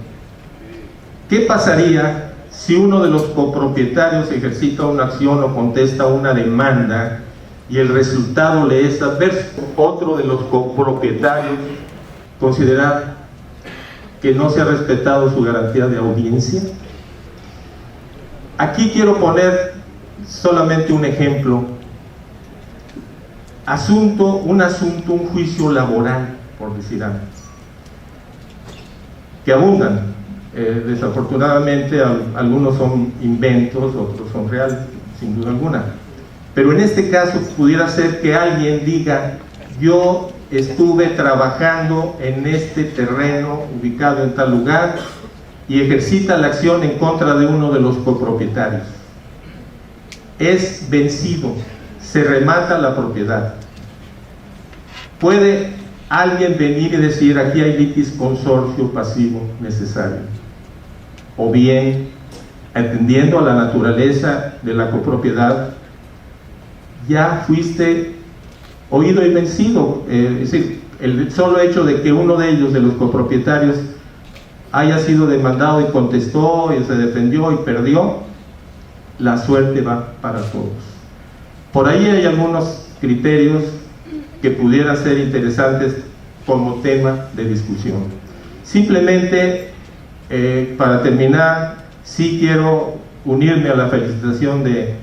F: ¿qué pasaría si uno de los copropietarios ejercita una acción o contesta una demanda y el resultado le es adverso? Otro de los copropietarios considera que no se ha respetado su garantía de audiencia. Aquí quiero poner solamente un ejemplo. Un juicio laboral, por decir algo, que abundan. Desafortunadamente algunos son inventos, otros son reales, sin duda alguna. Pero en este caso pudiera ser que alguien diga: yo estuve trabajando en este terreno ubicado en tal lugar, y ejercita la acción en contra de uno de los copropietarios. Es vencido, se remata la propiedad. Puede alguien venir y decir: aquí hay litis consorcio pasivo necesario. O bien, atendiendo a la naturaleza de la copropiedad, ya fuiste oído y vencido. Es decir, el solo hecho de que uno de ellos, de los copropietarios, haya sido demandado y contestó y se defendió y perdió, la suerte va para todos. Por ahí hay algunos criterios que pudieran ser interesantes como tema de discusión. Simplemente, para terminar, sí quiero unirme a la felicitación de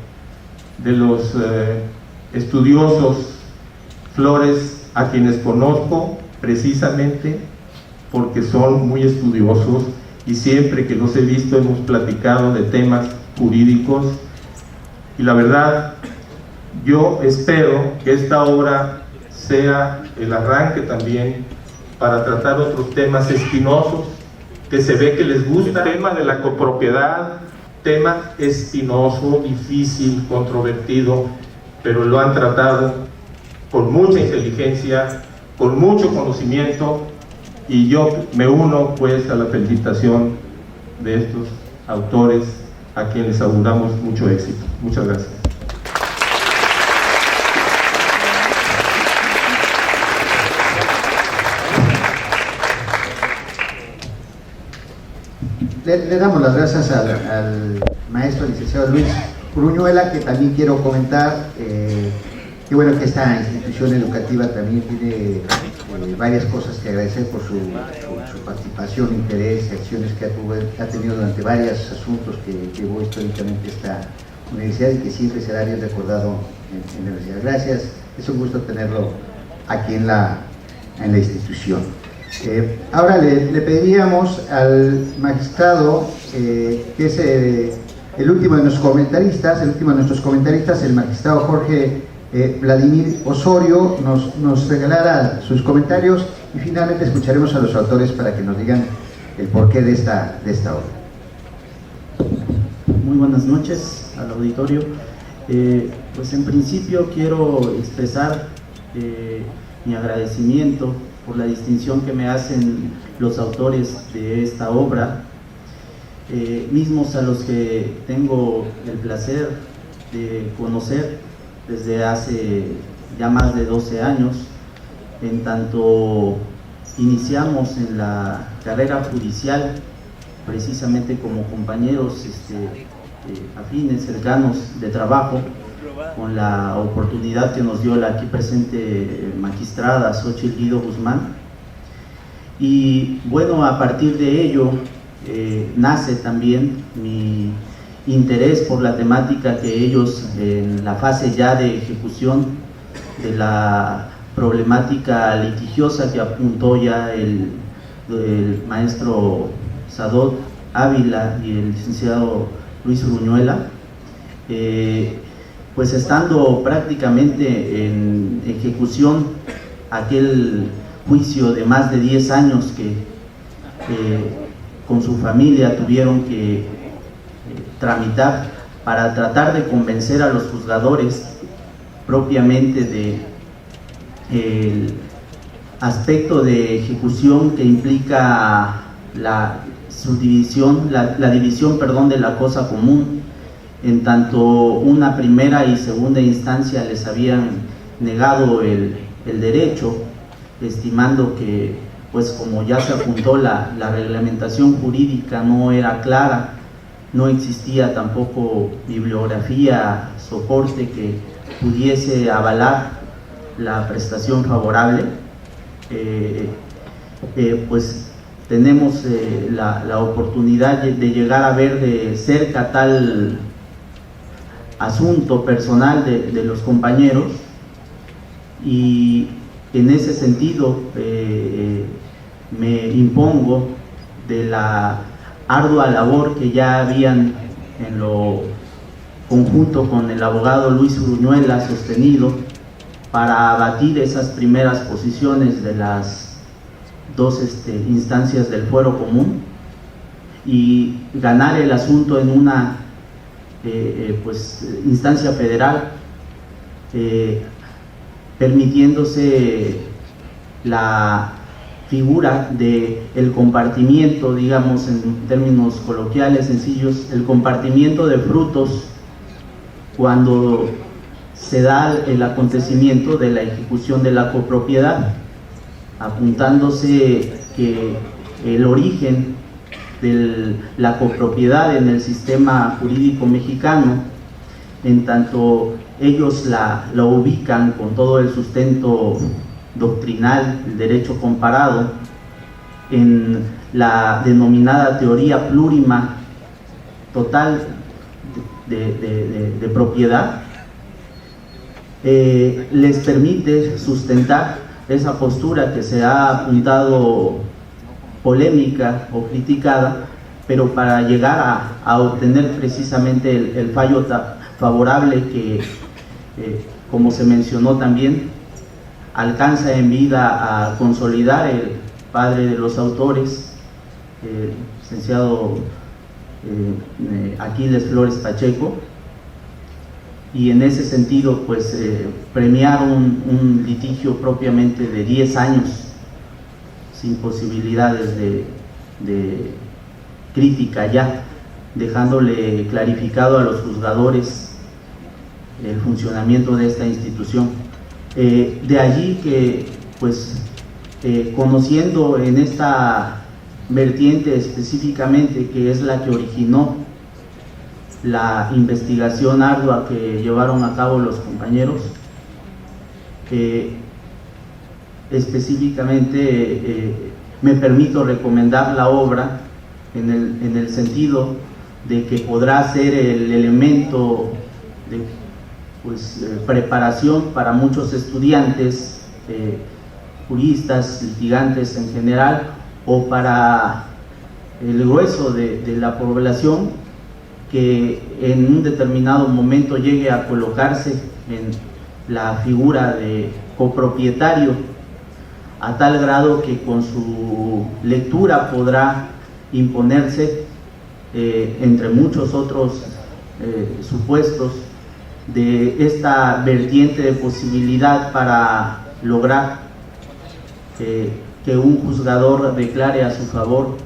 F: los estudiosos Flores, a quienes conozco precisamente porque son muy estudiosos, y siempre que los he visto hemos platicado de temas jurídicos, y la verdad yo espero que esta obra sea el arranque también para tratar otros temas espinosos que se ve que les gusta. El tema de la copropiedad, tema espinoso, difícil, controvertido, pero lo han tratado con mucha inteligencia, con mucho conocimiento, y yo me uno pues a la felicitación de estos autores a quienes auguramos mucho éxito. Muchas gracias.
C: Le damos las gracias al maestro licenciado Luis Uruñuela, que también quiero comentar que bueno que esta institución educativa también tiene varias cosas que agradecer por su participación, interés y acciones que ha tenido durante varios asuntos que llevó históricamente esta universidad y que siempre será bien recordado en la universidad. Gracias, es un gusto tenerlo aquí en la institución. Ahora le pediríamos al magistrado, que es el último de nuestros comentaristas, el magistrado Jorge Vladimir Osorio, nos regalara sus comentarios, y finalmente escucharemos a los autores para que nos digan el porqué de esta obra.
G: Muy buenas noches al auditorio. Pues en principio quiero expresar mi agradecimiento por la distinción que me hacen los autores de esta obra, mismos a los que tengo el placer de conocer desde hace ya más de 12 años, en tanto iniciamos en la carrera judicial precisamente como compañeros afines, cercanos de trabajo, con la oportunidad que nos dio la aquí presente magistrada Xochitl Guido Guzmán. Y bueno, a partir de ello nace también mi interés por la temática que ellos, en la fase ya de ejecución de la problemática litigiosa que apuntó ya el maestro Sadot Ávila y el licenciado Luis Uruñuela, pues estando prácticamente en ejecución aquel juicio de más de 10 años que con su familia tuvieron que tramitar para tratar de convencer a los juzgadores propiamente de el aspecto de ejecución que implica la subdivisión, la división, perdón, de la cosa común, en tanto una primera y segunda instancia les habían negado el derecho, estimando que, pues como ya se apuntó, la reglamentación jurídica no era clara, no existía tampoco bibliografía, soporte que pudiese avalar la prestación favorable. Pues tenemos la oportunidad de llegar a ver de cerca tal asunto personal de los compañeros, y en ese sentido me impongo de la ardua labor que ya habían en lo conjunto con el abogado Luis Uruñuela sostenido para abatir esas primeras posiciones de las dos instancias del fuero común y ganar el asunto en una pues instancia federal, permitiéndose la figura de el compartimiento, digamos en términos coloquiales sencillos, el compartimiento de frutos cuando se da el acontecimiento de la ejecución de la copropiedad, apuntándose que el origen de la copropiedad en el sistema jurídico mexicano, en tanto ellos la ubican con todo el sustento doctrinal, el derecho comparado, en la denominada teoría plurima total de propiedad, les permite sustentar esa postura que se ha apuntado polémica o criticada, pero para llegar a obtener precisamente el fallo favorable que, como se mencionó también, alcanza en vida a consolidar el padre de los autores, el licenciado Aquiles Flores Pacheco, y en ese sentido pues premiaron un litigio propiamente de 10 años sin posibilidades de crítica ya, dejándole clarificado a los juzgadores el funcionamiento de esta institución. De allí que pues conociendo en esta vertiente específicamente, que es la que originó la investigación ardua que llevaron a cabo los compañeros, específicamente me permito recomendar la obra en el sentido de que podrá ser el elemento de preparación para muchos estudiantes, juristas, litigantes en general, o para el grueso de la población que en un determinado momento llegue a colocarse en la figura de copropietario, a tal grado que con su lectura podrá imponerse, entre muchos otros supuestos, de esta vertiente de posibilidad para lograr que un juzgador declare a su favor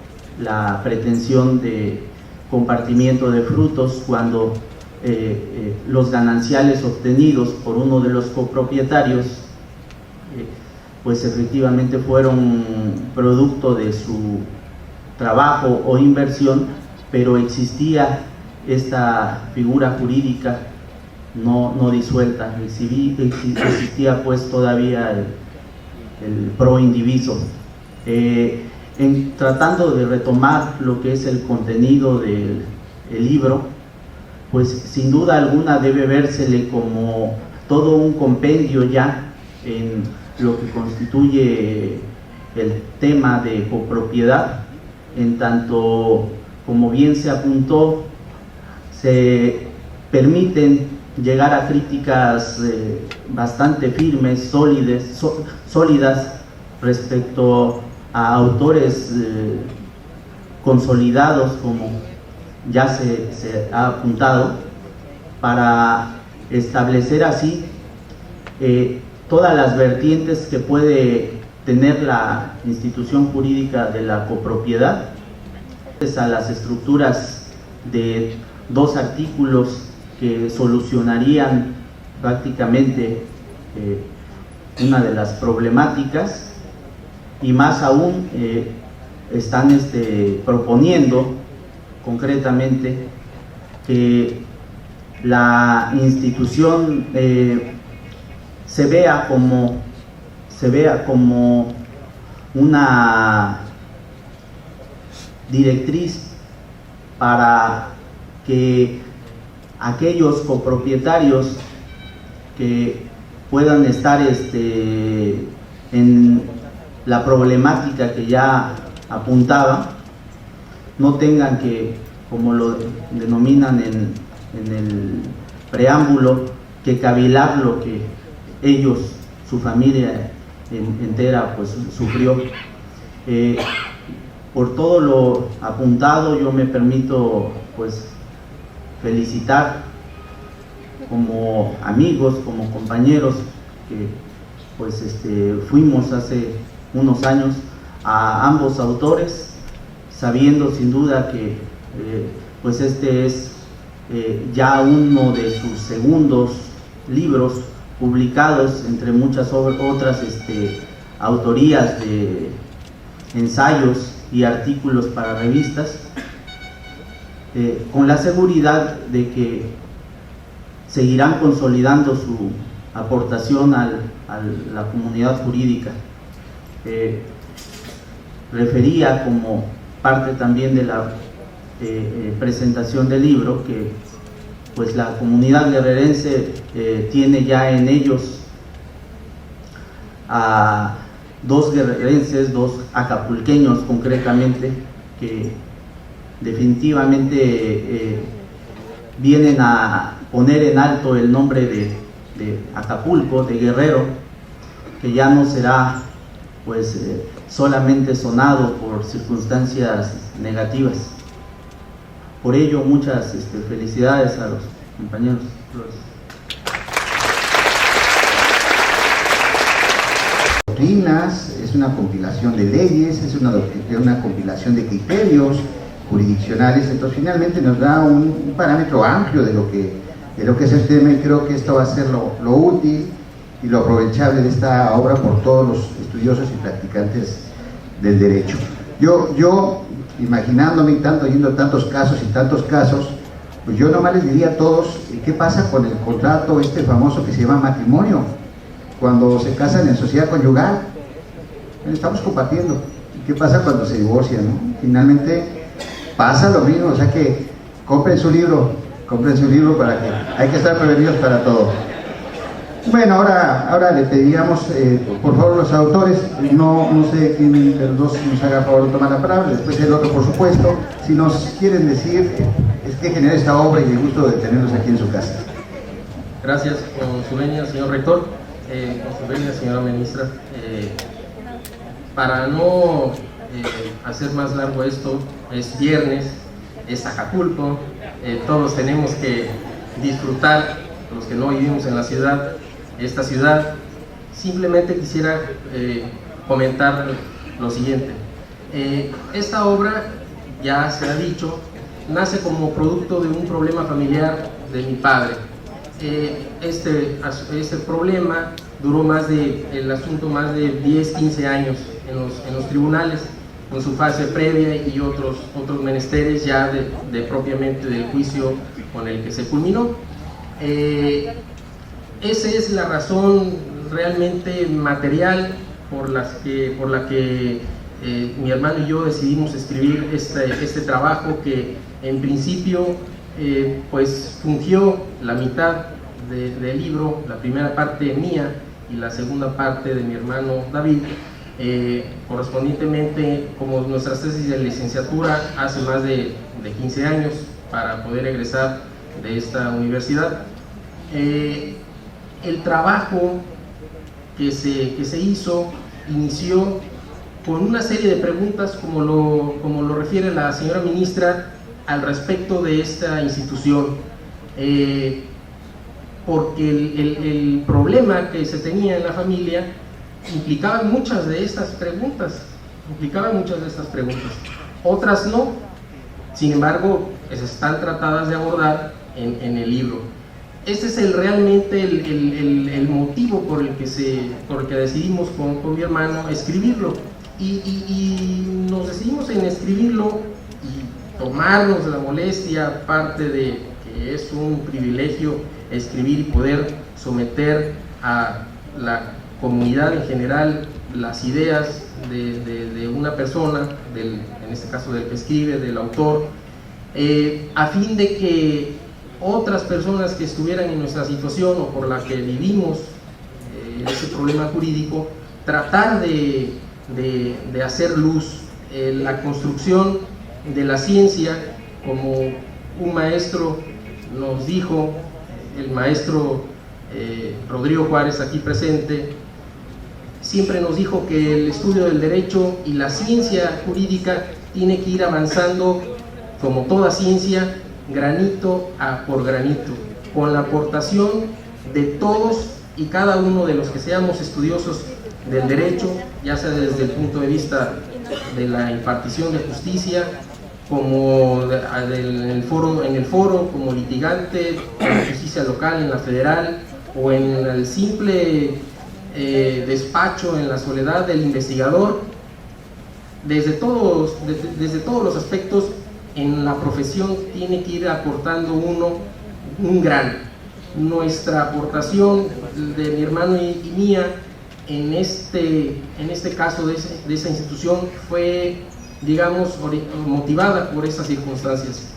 G: la pretensión de compartimiento de frutos cuando los gananciales obtenidos por uno de los copropietarios pues efectivamente fueron producto de su trabajo o inversión, pero existía esta figura jurídica no disuelta, existía pues todavía el pro indiviso. Tratando de retomar lo que es el contenido del libro, pues sin duda alguna debe vérsele como todo un compendio ya en lo que constituye el tema de copropiedad, en tanto, como bien se apuntó, se permiten llegar a críticas bastante firmes, sólidas respecto a autores consolidados, como ya se ha apuntado, para establecer así todas las vertientes que puede tener la institución jurídica de la copropiedad, a las estructuras de 2 artículos que solucionarían prácticamente una de las problemáticas, y más aún están proponiendo concretamente que la institución se vea como una directriz para que aquellos copropietarios que puedan estar en la problemática que ya apuntaba, no tengan que, como lo denominan en el preámbulo, que cavilar lo que ellos, su familia entera, pues sufrió. Por todo lo apuntado, yo me permito pues felicitar como amigos, como compañeros que pues fuimos hace unos años a ambos autores, sabiendo sin duda que pues es ya uno de sus segundos libros publicados, entre muchas otras autorías de ensayos y artículos para revistas, con la seguridad de que seguirán consolidando su aportación a la comunidad jurídica. Refería como parte también de la presentación del libro que pues la comunidad guerrerense tiene ya en ellos a 2 guerrerenses, 2 acapulqueños concretamente, que definitivamente vienen a poner en alto el nombre de Acapulco, de Guerrero, que ya no será pues solamente sonado por circunstancias negativas. Por ello, muchas felicidades a los compañeros.
C: doctrinas, es una compilación de leyes, es una compilación de criterios jurisdiccionales. Entonces finalmente nos da un parámetro amplio de lo que es el tema, y creo que esto va a ser lo útil y lo aprovechable de esta obra por todos los estudiosos y practicantes del derecho. Yo imaginándome yendo tantos casos, pues yo nomás les diría a todos, ¿qué pasa con el contrato famoso que se llama matrimonio? Cuando se casan en sociedad conyugal, estamos compartiendo. ¿Qué pasa cuando se divorcian, no? Finalmente pasa lo mismo, o sea que compren su libro para que hay que estar prevenidos para todo. Bueno, ahora le pediríamos, por favor, los autores, no sé quién de los dos nos haga favor de tomar la palabra, después el otro, por supuesto, si nos quieren decir qué genera esta obra, y el gusto de tenerlos aquí en su casa.
H: Gracias, con su venia, señor rector, con su venia, señora ministra. Para no hacer más largo esto, es viernes, es Acapulco, todos tenemos que disfrutar, los que no vivimos en la ciudad, esta ciudad. Simplemente quisiera comentar lo siguiente. Esta obra, ya se ha dicho, nace como producto de un problema familiar de mi padre. Este problema duró el asunto más de 10-15 años en los tribunales, con su fase previa y otros menesteres ya propiamente del juicio con el que se culminó. Esa es la razón realmente material por la que mi hermano y yo decidimos escribir este trabajo, que en principio pues fungió la mitad del libro, la primera parte mía y la segunda parte de mi hermano David, correspondientemente como nuestras tesis de licenciatura hace más de 15 años para poder egresar de esta universidad. El trabajo que se hizo inició con una serie de preguntas, como lo refiere la señora ministra, al respecto de esta institución, porque el problema que se tenía en la familia implicaba muchas de estas preguntas, otras no, sin embargo están tratadas de abordar en el libro. Este es realmente el motivo por el que decidimos con mi hermano escribirlo, y nos decidimos en escribirlo y tomarnos la molestia, aparte de que es un privilegio escribir y poder someter a la comunidad en general las ideas de una persona, en este caso del que escribe, del autor, a fin de que otras personas que estuvieran en nuestra situación o por la que vivimos ese problema jurídico, tratar de hacer luz. La construcción de la ciencia, como un maestro nos dijo, el maestro Rodrigo Juárez, aquí presente, siempre nos dijo que el estudio del derecho y la ciencia jurídica tiene que ir avanzando, como toda ciencia, granito por granito, con la aportación de todos y cada uno de los que seamos estudiosos del derecho, ya sea desde el punto de vista de la impartición de justicia, como en el foro como litigante, en la justicia local, en la federal, o en el simple despacho en la soledad del investigador. Desde todos los aspectos en la profesión tiene que ir aportando uno un grano. Nuestra aportación de mi hermano y mía en este caso de esa institución fue, digamos, motivada por esas circunstancias.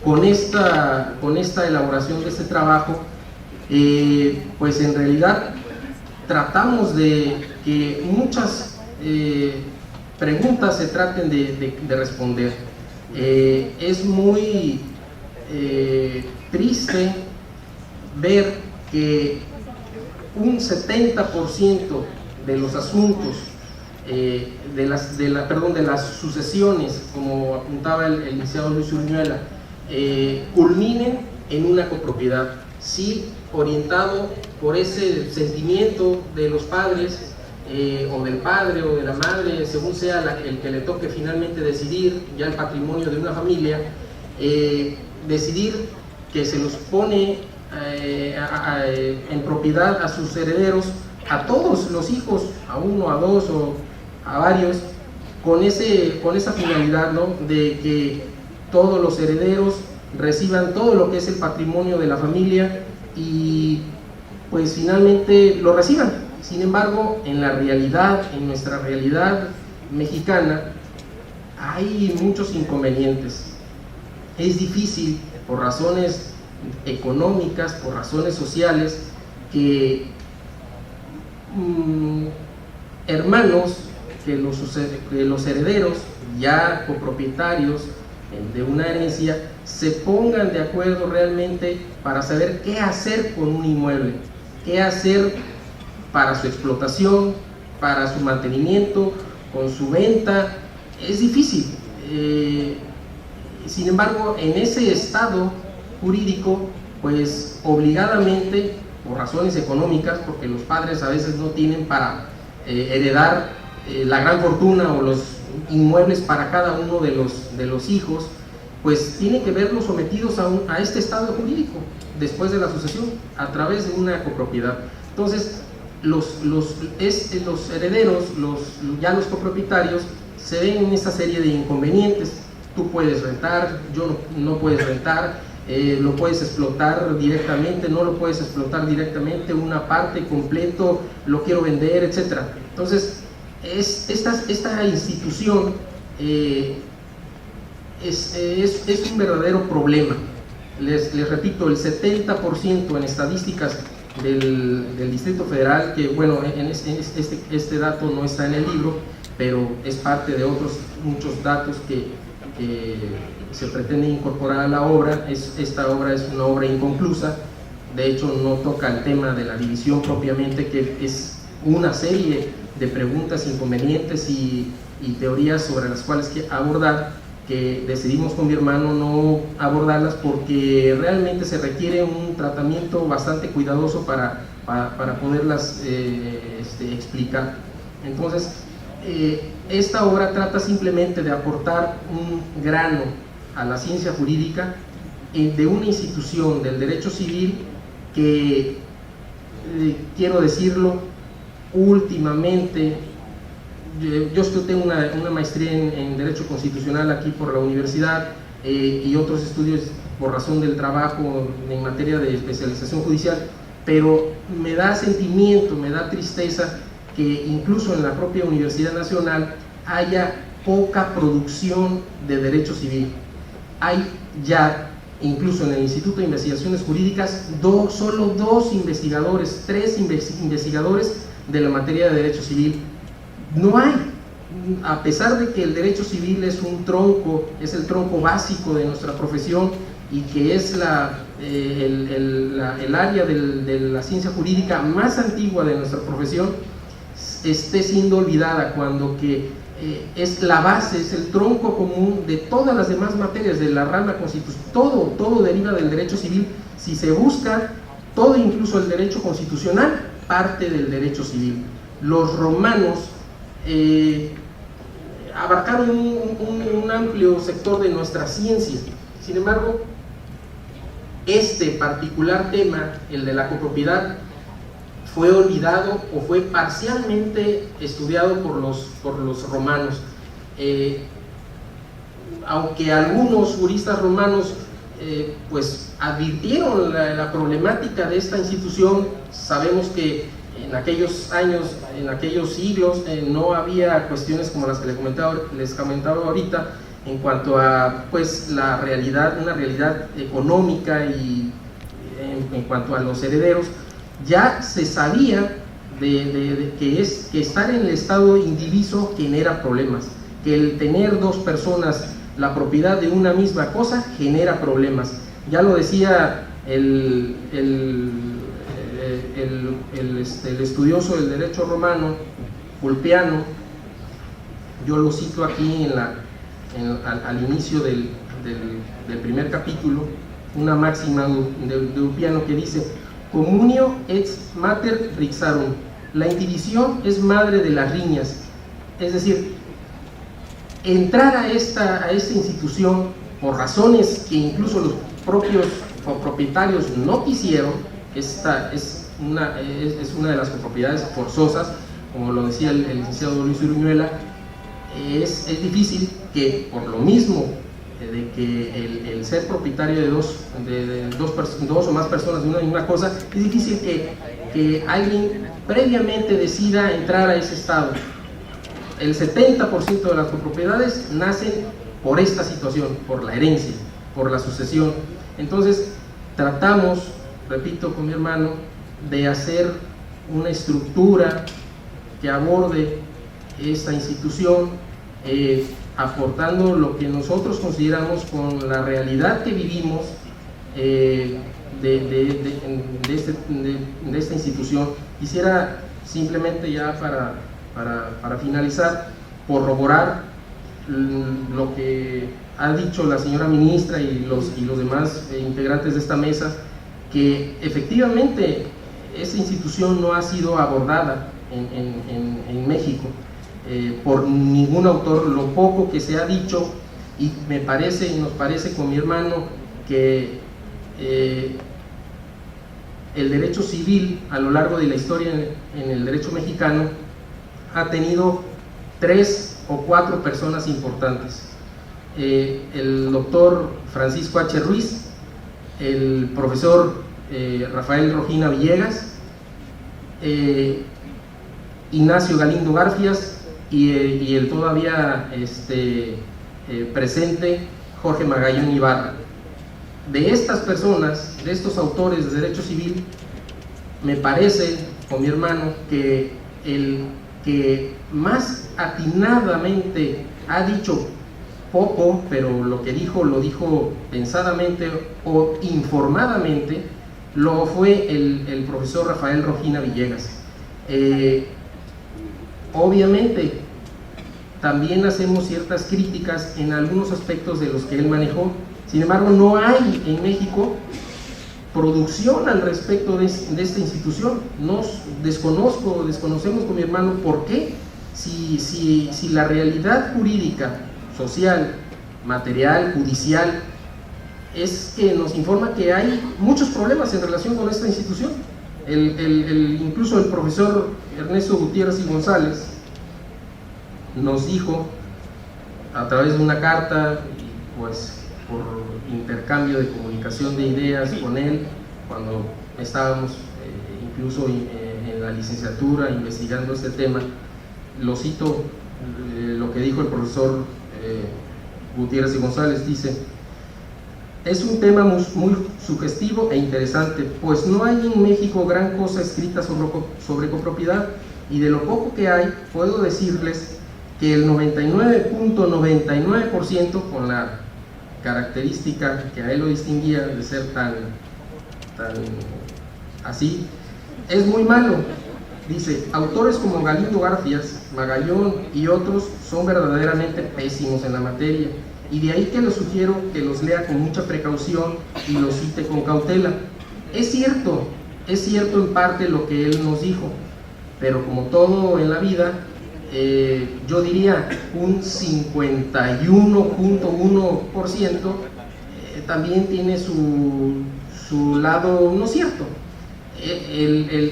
H: Con esta elaboración de este trabajo, pues en realidad tratamos de que muchas preguntas se traten de responder. Es muy triste ver que un 70% de los asuntos de las sucesiones, como apuntaba el licenciado Luis Urñuela, culminen en una copropiedad. Sí, orientado por ese sentimiento de los padres, o del padre o de la madre, según sea el que le toque finalmente decidir ya el patrimonio de una familia, decidir que se los pone en propiedad a sus herederos, a todos los hijos, a uno, a dos o a varios, con esa finalidad, ¿no?, de que todos los herederos reciban todo lo que es el patrimonio de la familia y pues finalmente lo reciban. Sin embargo, en la realidad, en nuestra realidad mexicana, hay muchos inconvenientes. Es difícil, por razones económicas, por razones sociales, que hermanos, que los herederos, ya copropietarios de una herencia, se pongan de acuerdo realmente para saber qué hacer con un inmueble, qué hacer para su explotación, para su mantenimiento, con su venta. Es difícil. Sin embargo, en ese estado jurídico, pues obligadamente, por razones económicas, porque los padres a veces no tienen para heredar la gran fortuna o los inmuebles para cada uno de los hijos, pues tienen que verlos sometidos a este estado jurídico después de la sucesión, a través de una copropiedad. Entonces, los herederos, ya los copropietarios, se ven en esta serie de inconvenientes. Tú puedes rentar, no puedes rentar, lo puedes explotar directamente, no lo puedes explotar directamente, una parte, completo, lo quiero vender, etc. Entonces, esta institución es un verdadero problema. Les repito, el 70% en estadísticas del Distrito Federal, que bueno, este dato no está en el libro, pero es parte de otros muchos datos que se pretende incorporar a la obra. Esta obra es una obra inconclusa, de hecho no toca el tema de la división propiamente, que es una serie de preguntas, inconvenientes y teorías sobre las cuales abordar, que decidimos con mi hermano no abordarlas porque realmente se requiere un tratamiento bastante cuidadoso para poderlas explicar. Entonces, esta obra trata simplemente de aportar un grano a la ciencia jurídica de una institución del derecho civil que, quiero decirlo, últimamente, yo tengo una maestría en Derecho Constitucional aquí por la universidad, y otros estudios por razón del trabajo en materia de especialización judicial, pero me da sentimiento, me da tristeza que incluso en la propia Universidad Nacional haya poca producción de derecho civil. Hay ya, incluso en el Instituto de Investigaciones Jurídicas, solo 2 investigadores, 3 investigadores de la materia de derecho civil. No hay, a pesar de que el derecho civil es el tronco básico de nuestra profesión y que es el área de la ciencia jurídica más antigua de nuestra profesión, esté siendo olvidada, cuando que es la base, es el tronco común de todas las demás materias de la rama constitucional. Todo deriva del derecho civil. Si se busca, todo, incluso el derecho constitucional, parte del derecho civil. Los romanos abarcaron un amplio sector de nuestra ciencia. Sin embargo, este particular tema, el de la copropiedad, fue olvidado o fue parcialmente estudiado por los romanos. Aunque algunos juristas romanos pues advirtieron la problemática de esta institución, sabemos que en aquellos años, en aquellos siglos, no había cuestiones como las que les comentaba ahorita, en cuanto a pues una realidad económica, y en cuanto a los herederos. Ya se sabía que estar en el estado indiviso genera problemas, que el tener 2 personas la propiedad de una misma cosa genera problemas. Ya lo decía el estudioso del derecho romano, Ulpiano. Yo lo cito aquí al inicio del primer capítulo, una máxima de Ulpiano que dice: Communio ex mater rixarum. La indivisión es madre de las riñas. Es decir, entrar a esta institución por razones que incluso los propios propietarios no quisieron. Esta es una de las copropiedades forzosas, como lo decía el licenciado Luis Uruñuela. Es difícil que, por lo mismo de que el ser propietario de dos o más personas de una misma cosa, es difícil que alguien previamente decida entrar a ese estado. El 70% de las copropiedades nacen por esta situación, por la herencia, por la sucesión. Entonces tratamos, repito con mi hermano, de hacer una estructura que aborde esta institución, aportando lo que nosotros consideramos con la realidad que vivimos de esta institución. Quisiera simplemente, ya para finalizar, corroborar lo que ha dicho la señora ministra y los demás integrantes de esta mesa, que efectivamente esta institución no ha sido abordada en México por ningún autor. Lo poco que se ha dicho, y nos parece con mi hermano que el derecho civil a lo largo de la historia en el derecho mexicano ha tenido 3 o 4 personas importantes: el doctor Francisco H. Ruiz, el profesor Rafael Rojina Villegas, Ignacio Galindo Garfias y el todavía presente Jorge Magallón Ibarra. De estas personas, de estos autores de derecho civil, me parece, con mi hermano, que el que más atinadamente ha dicho poco, pero lo que dijo lo dijo pensadamente o informadamente, lo fue el profesor Rafael Rojina Villegas. Obviamente también hacemos ciertas críticas en algunos aspectos de los que él manejó. Sin embargo, no hay en México producción al respecto de esta institución. Desconocemos con mi hermano por qué, si la realidad jurídica, social, material, judicial, es que nos informa que hay muchos problemas en relación con esta institución. Incluso el profesor Ernesto Gutiérrez y González nos dijo, a través de una carta, y pues por intercambio de comunicación de ideas con él, cuando estábamos incluso en la licenciatura investigando este tema, lo cito, lo que dijo el profesor Gutiérrez y González, dice: es un tema muy sugestivo e interesante, pues no hay en México gran cosa escrita sobre copropiedad, y de lo poco que hay, puedo decirles que el 99.99%, con la característica que a él lo distinguía de ser tan así, es muy malo. Dice: autores como Galindo Garfias, Magallón y otros son verdaderamente pésimos en la materia, y de ahí que les sugiero que los lea con mucha precaución y los cite con cautela. Es cierto en parte lo que él nos dijo, pero como todo en la vida, yo diría un 51.1% también tiene su lado no cierto.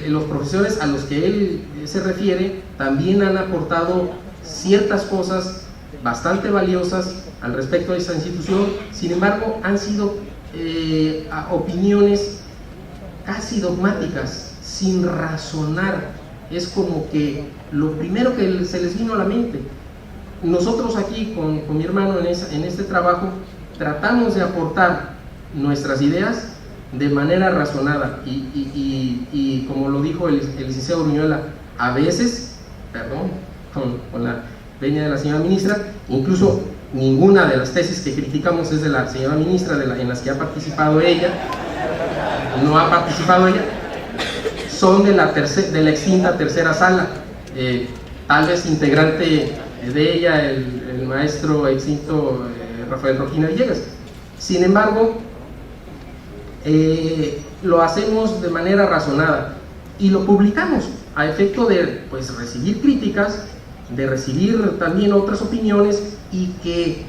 H: Los profesores a los que él se refiere también han aportado ciertas cosas bastante valiosas al respecto de esta institución. Sin embargo, han sido opiniones casi dogmáticas, sin razonar. Es como que lo primero que se les vino a la mente. Nosotros aquí con mi hermano en este trabajo tratamos de aportar nuestras ideas de manera razonada y como lo dijo el licenciado Uruñuela, a veces, perdón, con la veña de la señora ministra, incluso ninguna de las tesis que criticamos es de la señora ministra, en las que ha participado ella, no ha participado ella, son de la extinta tercera sala, tal vez integrante de ella el maestro extinto Rafael Rojina Villegas. Sin embargo, lo hacemos de manera razonada y lo publicamos a efecto de pues, recibir críticas, de recibir también otras opiniones y que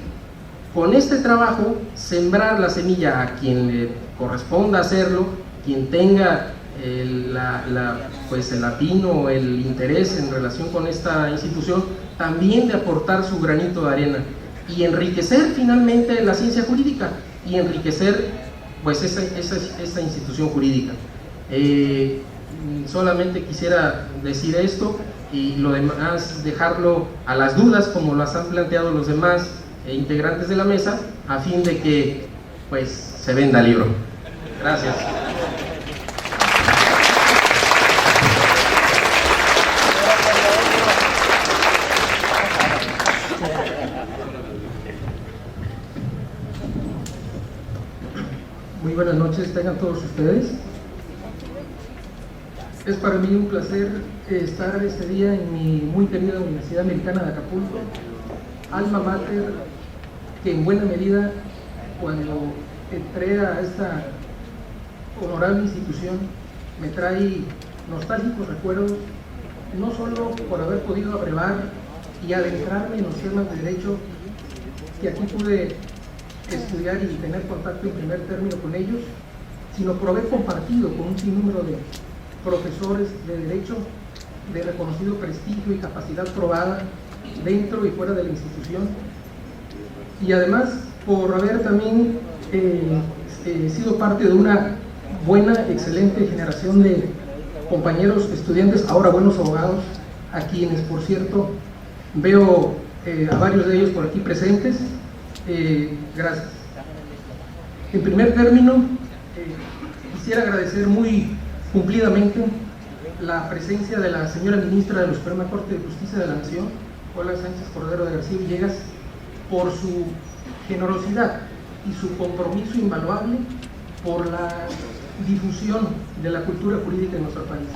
H: con este trabajo sembrar la semilla a quien le corresponda hacerlo, quien tenga pues el atino, el interés en relación con esta institución, también de aportar su granito de arena y enriquecer finalmente la ciencia jurídica y enriquecer pues esa institución jurídica. Solamente quisiera decir esto y lo demás dejarlo a las dudas como las han planteado los demás integrantes de la mesa, a fin de que pues se venda el libro. Gracias.
I: Muy buenas noches, tengan todos ustedes. Es para mí un placer estar este día en mi muy querida Universidad Americana de Acapulco, alma mater que en buena medida, cuando entré a esta honorable institución, me trae nostálgicos recuerdos, no solo por haber podido abrevar y adentrarme en los temas de derecho que aquí pude estudiar y tener contacto en primer término con ellos, sino por haber compartido con un sinnúmero de profesores de derecho de reconocido prestigio y capacidad probada dentro y fuera de la institución, y además por haber también sido parte de una buena, excelente generación de compañeros estudiantes, ahora buenos abogados, a quienes por cierto veo a varios de ellos por aquí presentes. Gracias. En primer término, quisiera agradecer muy cumplidamente la presencia de la señora ministra de la Suprema Corte de Justicia de la Nación, Olga Sánchez Cordero de García Villegas, por su generosidad y su compromiso invaluable por la difusión de la cultura jurídica en nuestro país.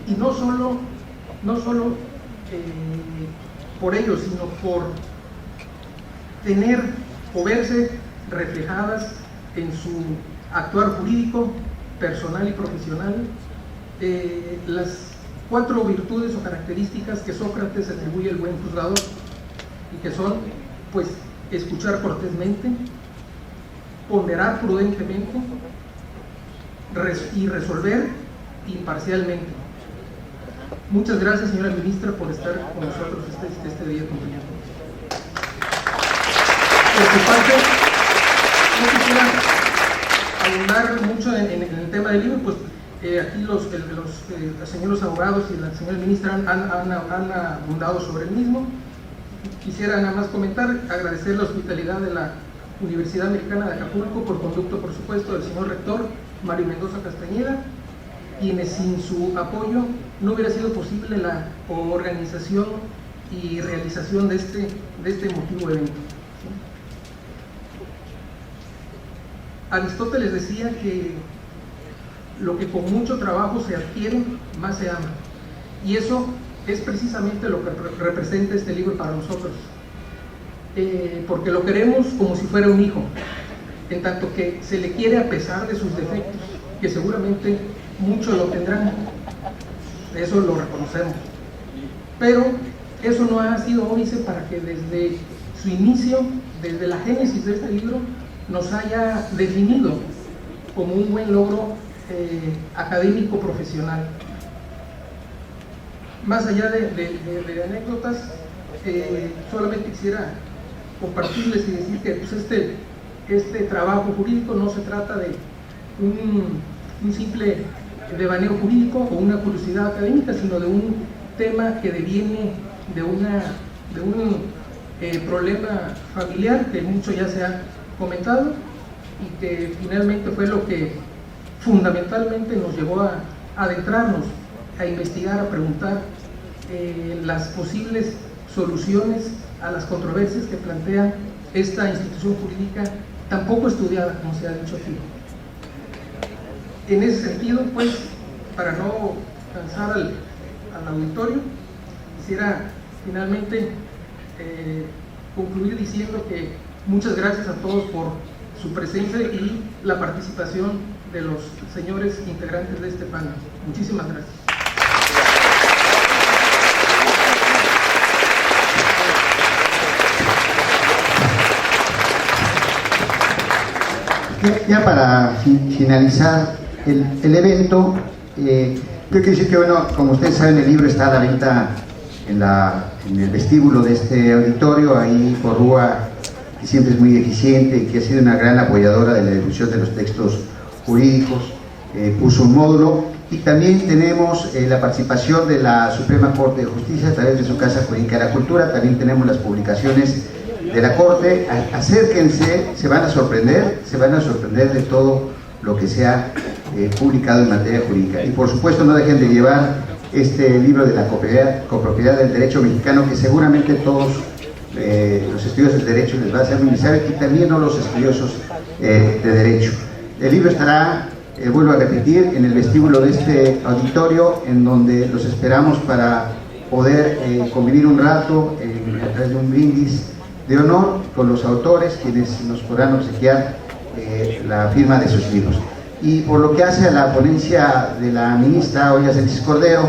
I: Y no solo por ello, sino por tener o verse reflejadas en su actuar jurídico, personal y profesional, las 4 virtudes o características que Sócrates atribuye al buen juzgador, y que son, pues, escuchar cortésmente, ponderar prudentemente y resolver imparcialmente. Muchas gracias, señora ministra, por estar con nosotros este día acompañándonos. Por su parte, no quisiera abundar mucho en el tema del libro, pues aquí los señores abogados y la señora ministra han abundado sobre el mismo. Quisiera nada más comentar, agradecer la hospitalidad de la Universidad Americana de Acapulco, por conducto, por supuesto, del señor rector Mario Mendoza Castañeda, quienes sin su apoyo no hubiera sido posible la organización y realización de este emotivo evento. Aristóteles decía que lo que con mucho trabajo se adquiere, más se ama. Y eso es precisamente lo que representa este libro para nosotros. Porque lo queremos como si fuera un hijo, en tanto que se le quiere a pesar de sus defectos, que seguramente muchos lo tendrán, eso lo reconocemos. Pero eso no ha sido óbice para que desde su inicio, desde la génesis de este libro, nos haya definido como un buen logro académico profesional. Más allá de anécdotas, solamente quisiera compartirles y decir que pues, este trabajo jurídico no se trata de un simple devaneo jurídico o una curiosidad académica, sino de un tema que deviene de un problema familiar que mucho ya se ha comentado y que finalmente fue lo que fundamentalmente nos llevó a adentrarnos, a investigar, a preguntar las posibles soluciones a las controversias que plantea esta institución jurídica tan poco estudiada, como se ha dicho aquí. En ese sentido, pues, para no cansar al auditorio, quisiera finalmente concluir diciendo que muchas gracias a todos por su presencia y la participación de los señores integrantes de este panel. Muchísimas gracias.
C: Ya para finalizar el evento, yo quiero decir que, bueno, como ustedes saben, el libro está a la venta en el vestíbulo de este auditorio, ahí por Rúa, que siempre es muy eficiente y que ha sido una gran apoyadora de la difusión de los textos jurídicos, puso un módulo, y también tenemos la participación de la Suprema Corte de Justicia a través de su Casa Jurídica de la Cultura. También tenemos las publicaciones de la Corte. Acérquense, se van a sorprender de todo lo que se ha publicado en materia jurídica. Y por supuesto no dejen de llevar este libro de la copropiedad del derecho mexicano, que seguramente todos los estudiosos de derecho les va a ser muy necesario, y también no los estudiosos de derecho. El libro estará, vuelvo a repetir, en el vestíbulo de este auditorio, en donde los esperamos para poder convivir un rato a través de un brindis de honor con los autores, quienes nos podrán obsequiar la firma de sus libros. Y por lo que hace a la ponencia de la ministra Olga Sánchez Cordero,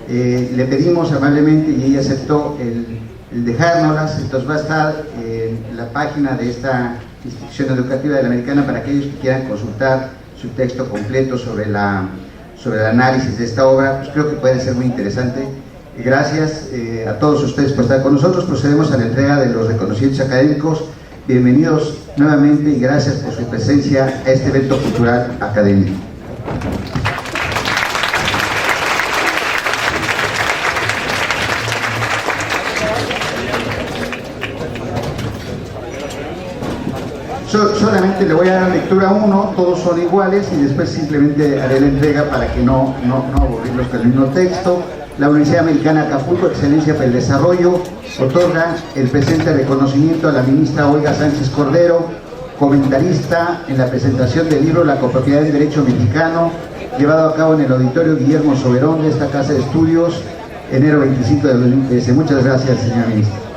C: le pedimos amablemente, y ella aceptó el dejárnoslas. Entonces va a estar en la página de esta institución educativa de la Americana para aquellos que quieran consultar su texto completo sobre el análisis de esta obra. Pues creo que puede ser muy interesante. Gracias a todos ustedes por estar con nosotros. Procedemos a la entrega de los reconocimientos académicos. Bienvenidos nuevamente y gracias por su presencia a este evento cultural académico. Solamente le voy a dar lectura a uno, todos son iguales, y después simplemente haré la entrega para que no aburrirlos con el mismo texto. La Universidad Americana de Acapulco, Excelencia para el Desarrollo, otorga el presente reconocimiento a la ministra Olga Sánchez Cordero, comentarista en la presentación del libro La copropiedad del derecho mexicano, llevado a cabo en el auditorio Guillermo Soberón de esta casa de estudios, enero 25 de 2013. Muchas gracias, señora ministra.